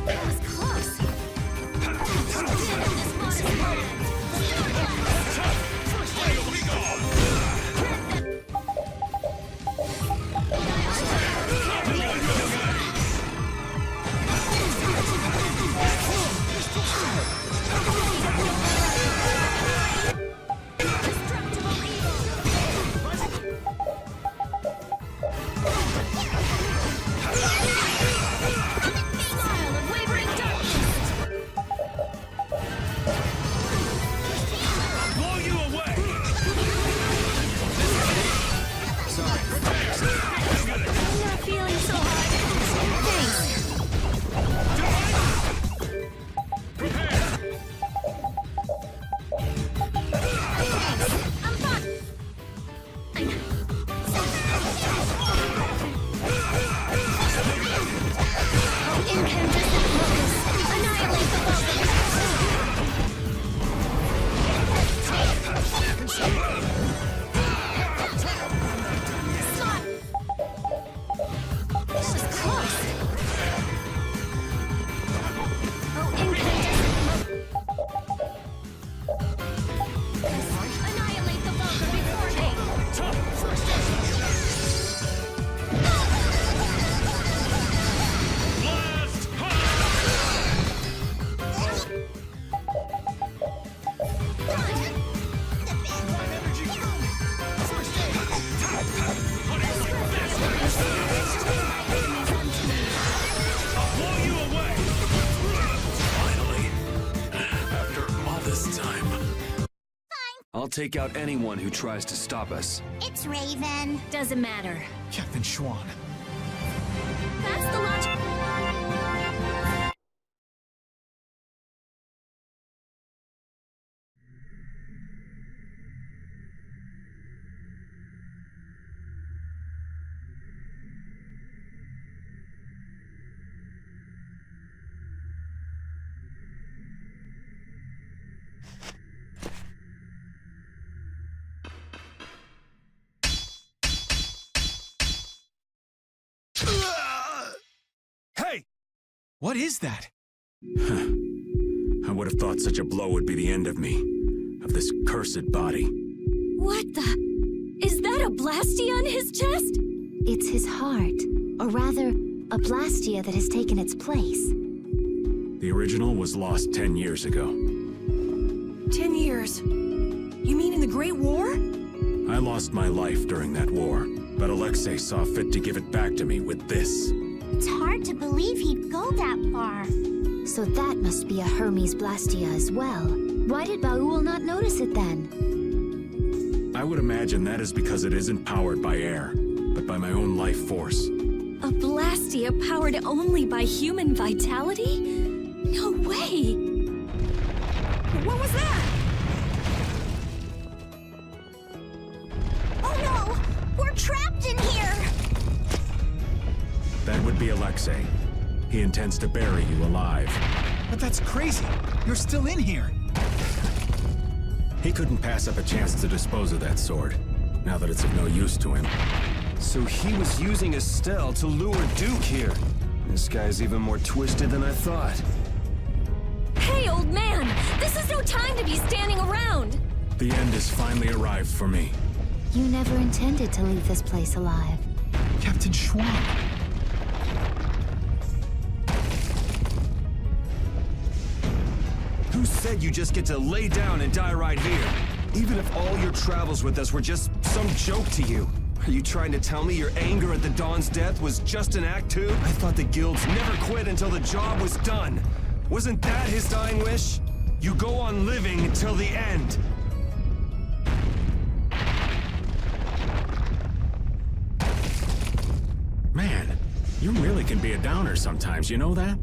That was close. Blow you away! I'm not feeling so hot. Thanks. I'm fine. Incandescent focus. Annihilate the Slot. That was close. Oh, incandescent. Annihilate the Vulgar before me. Blow you away! Finally. After all this time. I'll take out anyone who tries to stop us. It's Raven. Doesn't matter. Captain Schwann. That's the logic. Hey! What is that? I would have thought such a blow would be the end of me. Of this cursed body. What the? Is that a Blastia on his chest? It's his heart. Or rather, a Blastia that has taken its place. The original was lost 10 years ago. 10 years? You mean in the Great War? I lost my life during that war, but Alexei saw fit to give it back to me with this. It's hard to believe he'd go that far. So that must be a Hermes Blastia as well. Why did Baul not notice it then? I would imagine that is because it isn't powered by air, but by my own life force. A Blastia powered only by human vitality? No way! What was that? Oh no! We're trapped in here! That would be Alexei. He intends to bury you alive. But that's crazy. You're still in here. He couldn't pass up a chance to dispose of that sword, now that it's of no use to him. So he was using Estelle to lure Duke here. This guy's even more twisted than I thought. Hey, old man! This is no time to be standing around! The end has finally arrived for me. You never intended to leave this place alive. Captain Schwann. Who said you just get to lay down and die right here? Even if all your travels with us were just some joke to you. Are you trying to tell me your anger at the Dawn's death was just an act too? I thought the guilds never quit until the job was done. Wasn't that his dying wish? You go on living until the end. Man, you really can be a downer sometimes, you know that?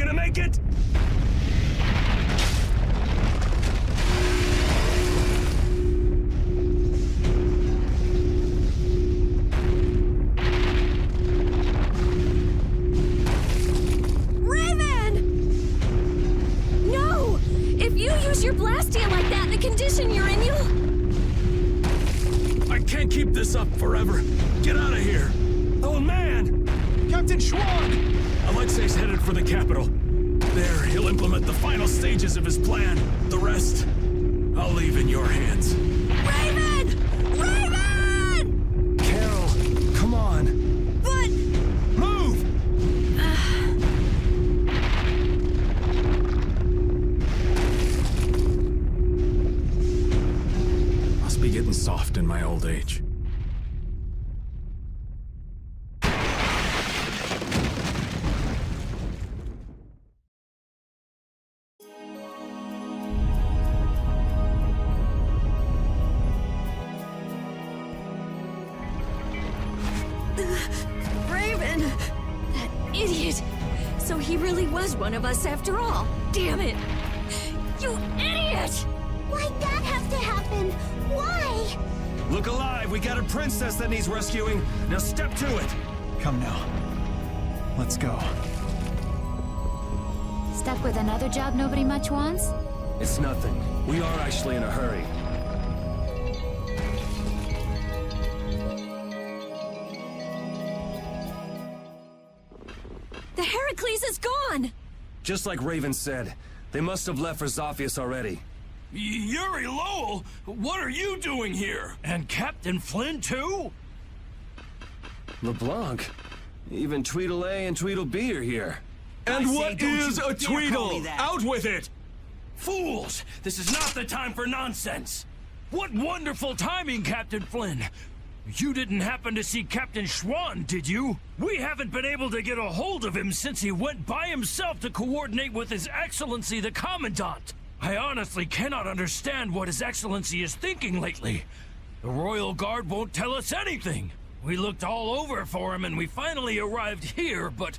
gonna make it? Your Blastia like that, the condition you're in, I can't keep this up forever. Get out of here. Oh, man! Captain Schwann! Alexei's headed for the capital. There, he'll implement the final stages of his plan. The rest, I'll leave in your hands. Raven! Raven! Carol, come on. But... Move! Must be getting soft in my old age. Raven! That idiot! So he really was one of us after all. Damn it! You idiot! Why'd that have to happen? Why? Look alive, we got a princess that needs rescuing. Now step to it. Come now. Let's go. Stuck with another job nobody much wants? It's nothing. We are actually in a hurry. The Heracles is gone! Just like Raven said, they must have left for Zophius already. Yuri Lowell, what are you doing here? And Captain Flynn too? LeBlanc, even Tweedle-A and Tweedle-B are here. And what is a Tweedle? Out with it! Fools! This is not the time for nonsense! What wonderful timing, Captain Flynn! You didn't happen to see Captain Schwann, did you? We haven't been able to get a hold of him since he went by himself to coordinate with His Excellency the Commandant. I honestly cannot understand what His Excellency is thinking lately. The Royal Guard won't tell us anything. We looked all over for him and we finally arrived here, but...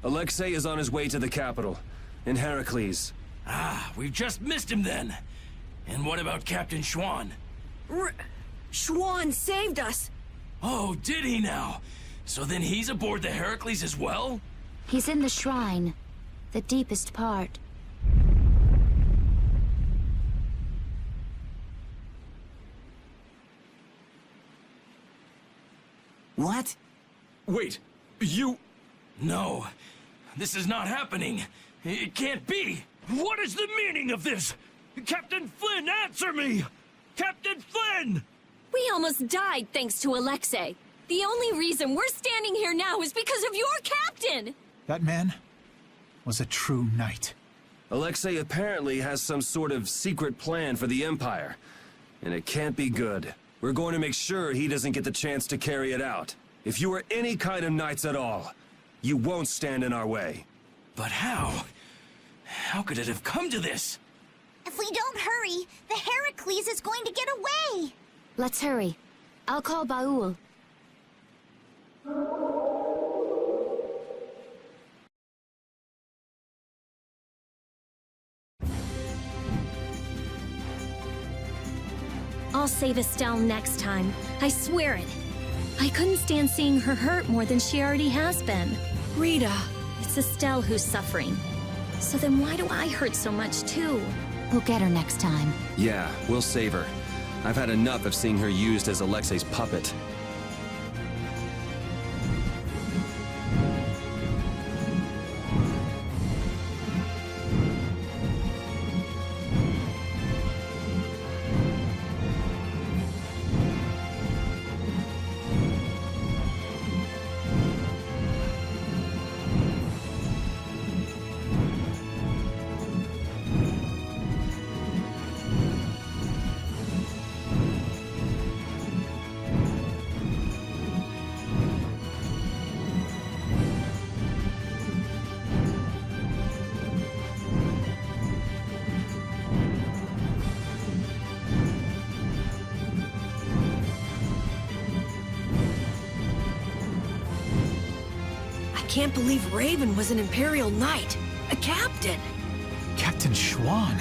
Alexei is on his way to the capital, in Heracles. Ah, we've just missed him then. And what about Captain Schwann? Schwann saved us! Oh, did he now? So then he's aboard the Heracles as well? He's in the shrine, the deepest part. What? Wait, you... No, this is not happening. It can't be. What is the meaning of this? Captain Flynn, answer me! Captain Flynn! We almost died thanks to Alexei. The only reason we're standing here now is because of your captain! That man was a true knight. Alexei apparently has some sort of secret plan for the Empire, and it can't be good. We're going to make sure he doesn't get the chance to carry it out. If you are any kind of knights at all, you won't stand in our way. But how? How could it have come to this? If we don't hurry, the Heracles is going to get away! Let's hurry. I'll call Baul. I'll save Estelle next time. I swear it. I couldn't stand seeing her hurt more than she already has been. Rita. It's Estelle who's suffering. So then why do I hurt so much too? We'll get her next time. Yeah, we'll save her. I've had enough of seeing her used as Alexei's puppet. can't believe Raven was an Imperial Knight. A captain. Captain Schwann.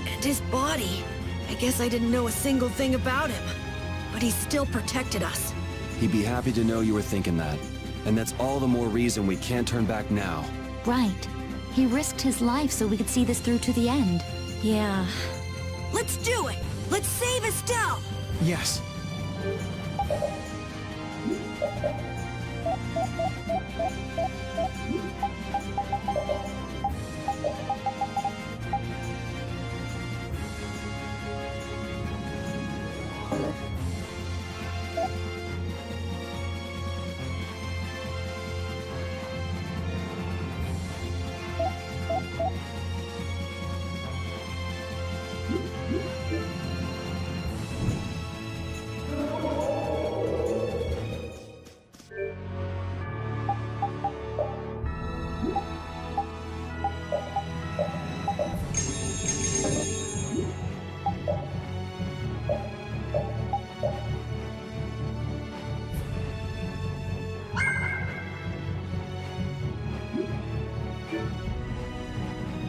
And his body. I guess I didn't know a single thing about him. But he still protected us. He'd be happy to know you were thinking that. And that's all the more reason we can't turn back now. Right. He risked his life so we could see this through to the end. Yeah. Let's do it! Let's save Estelle! Yes.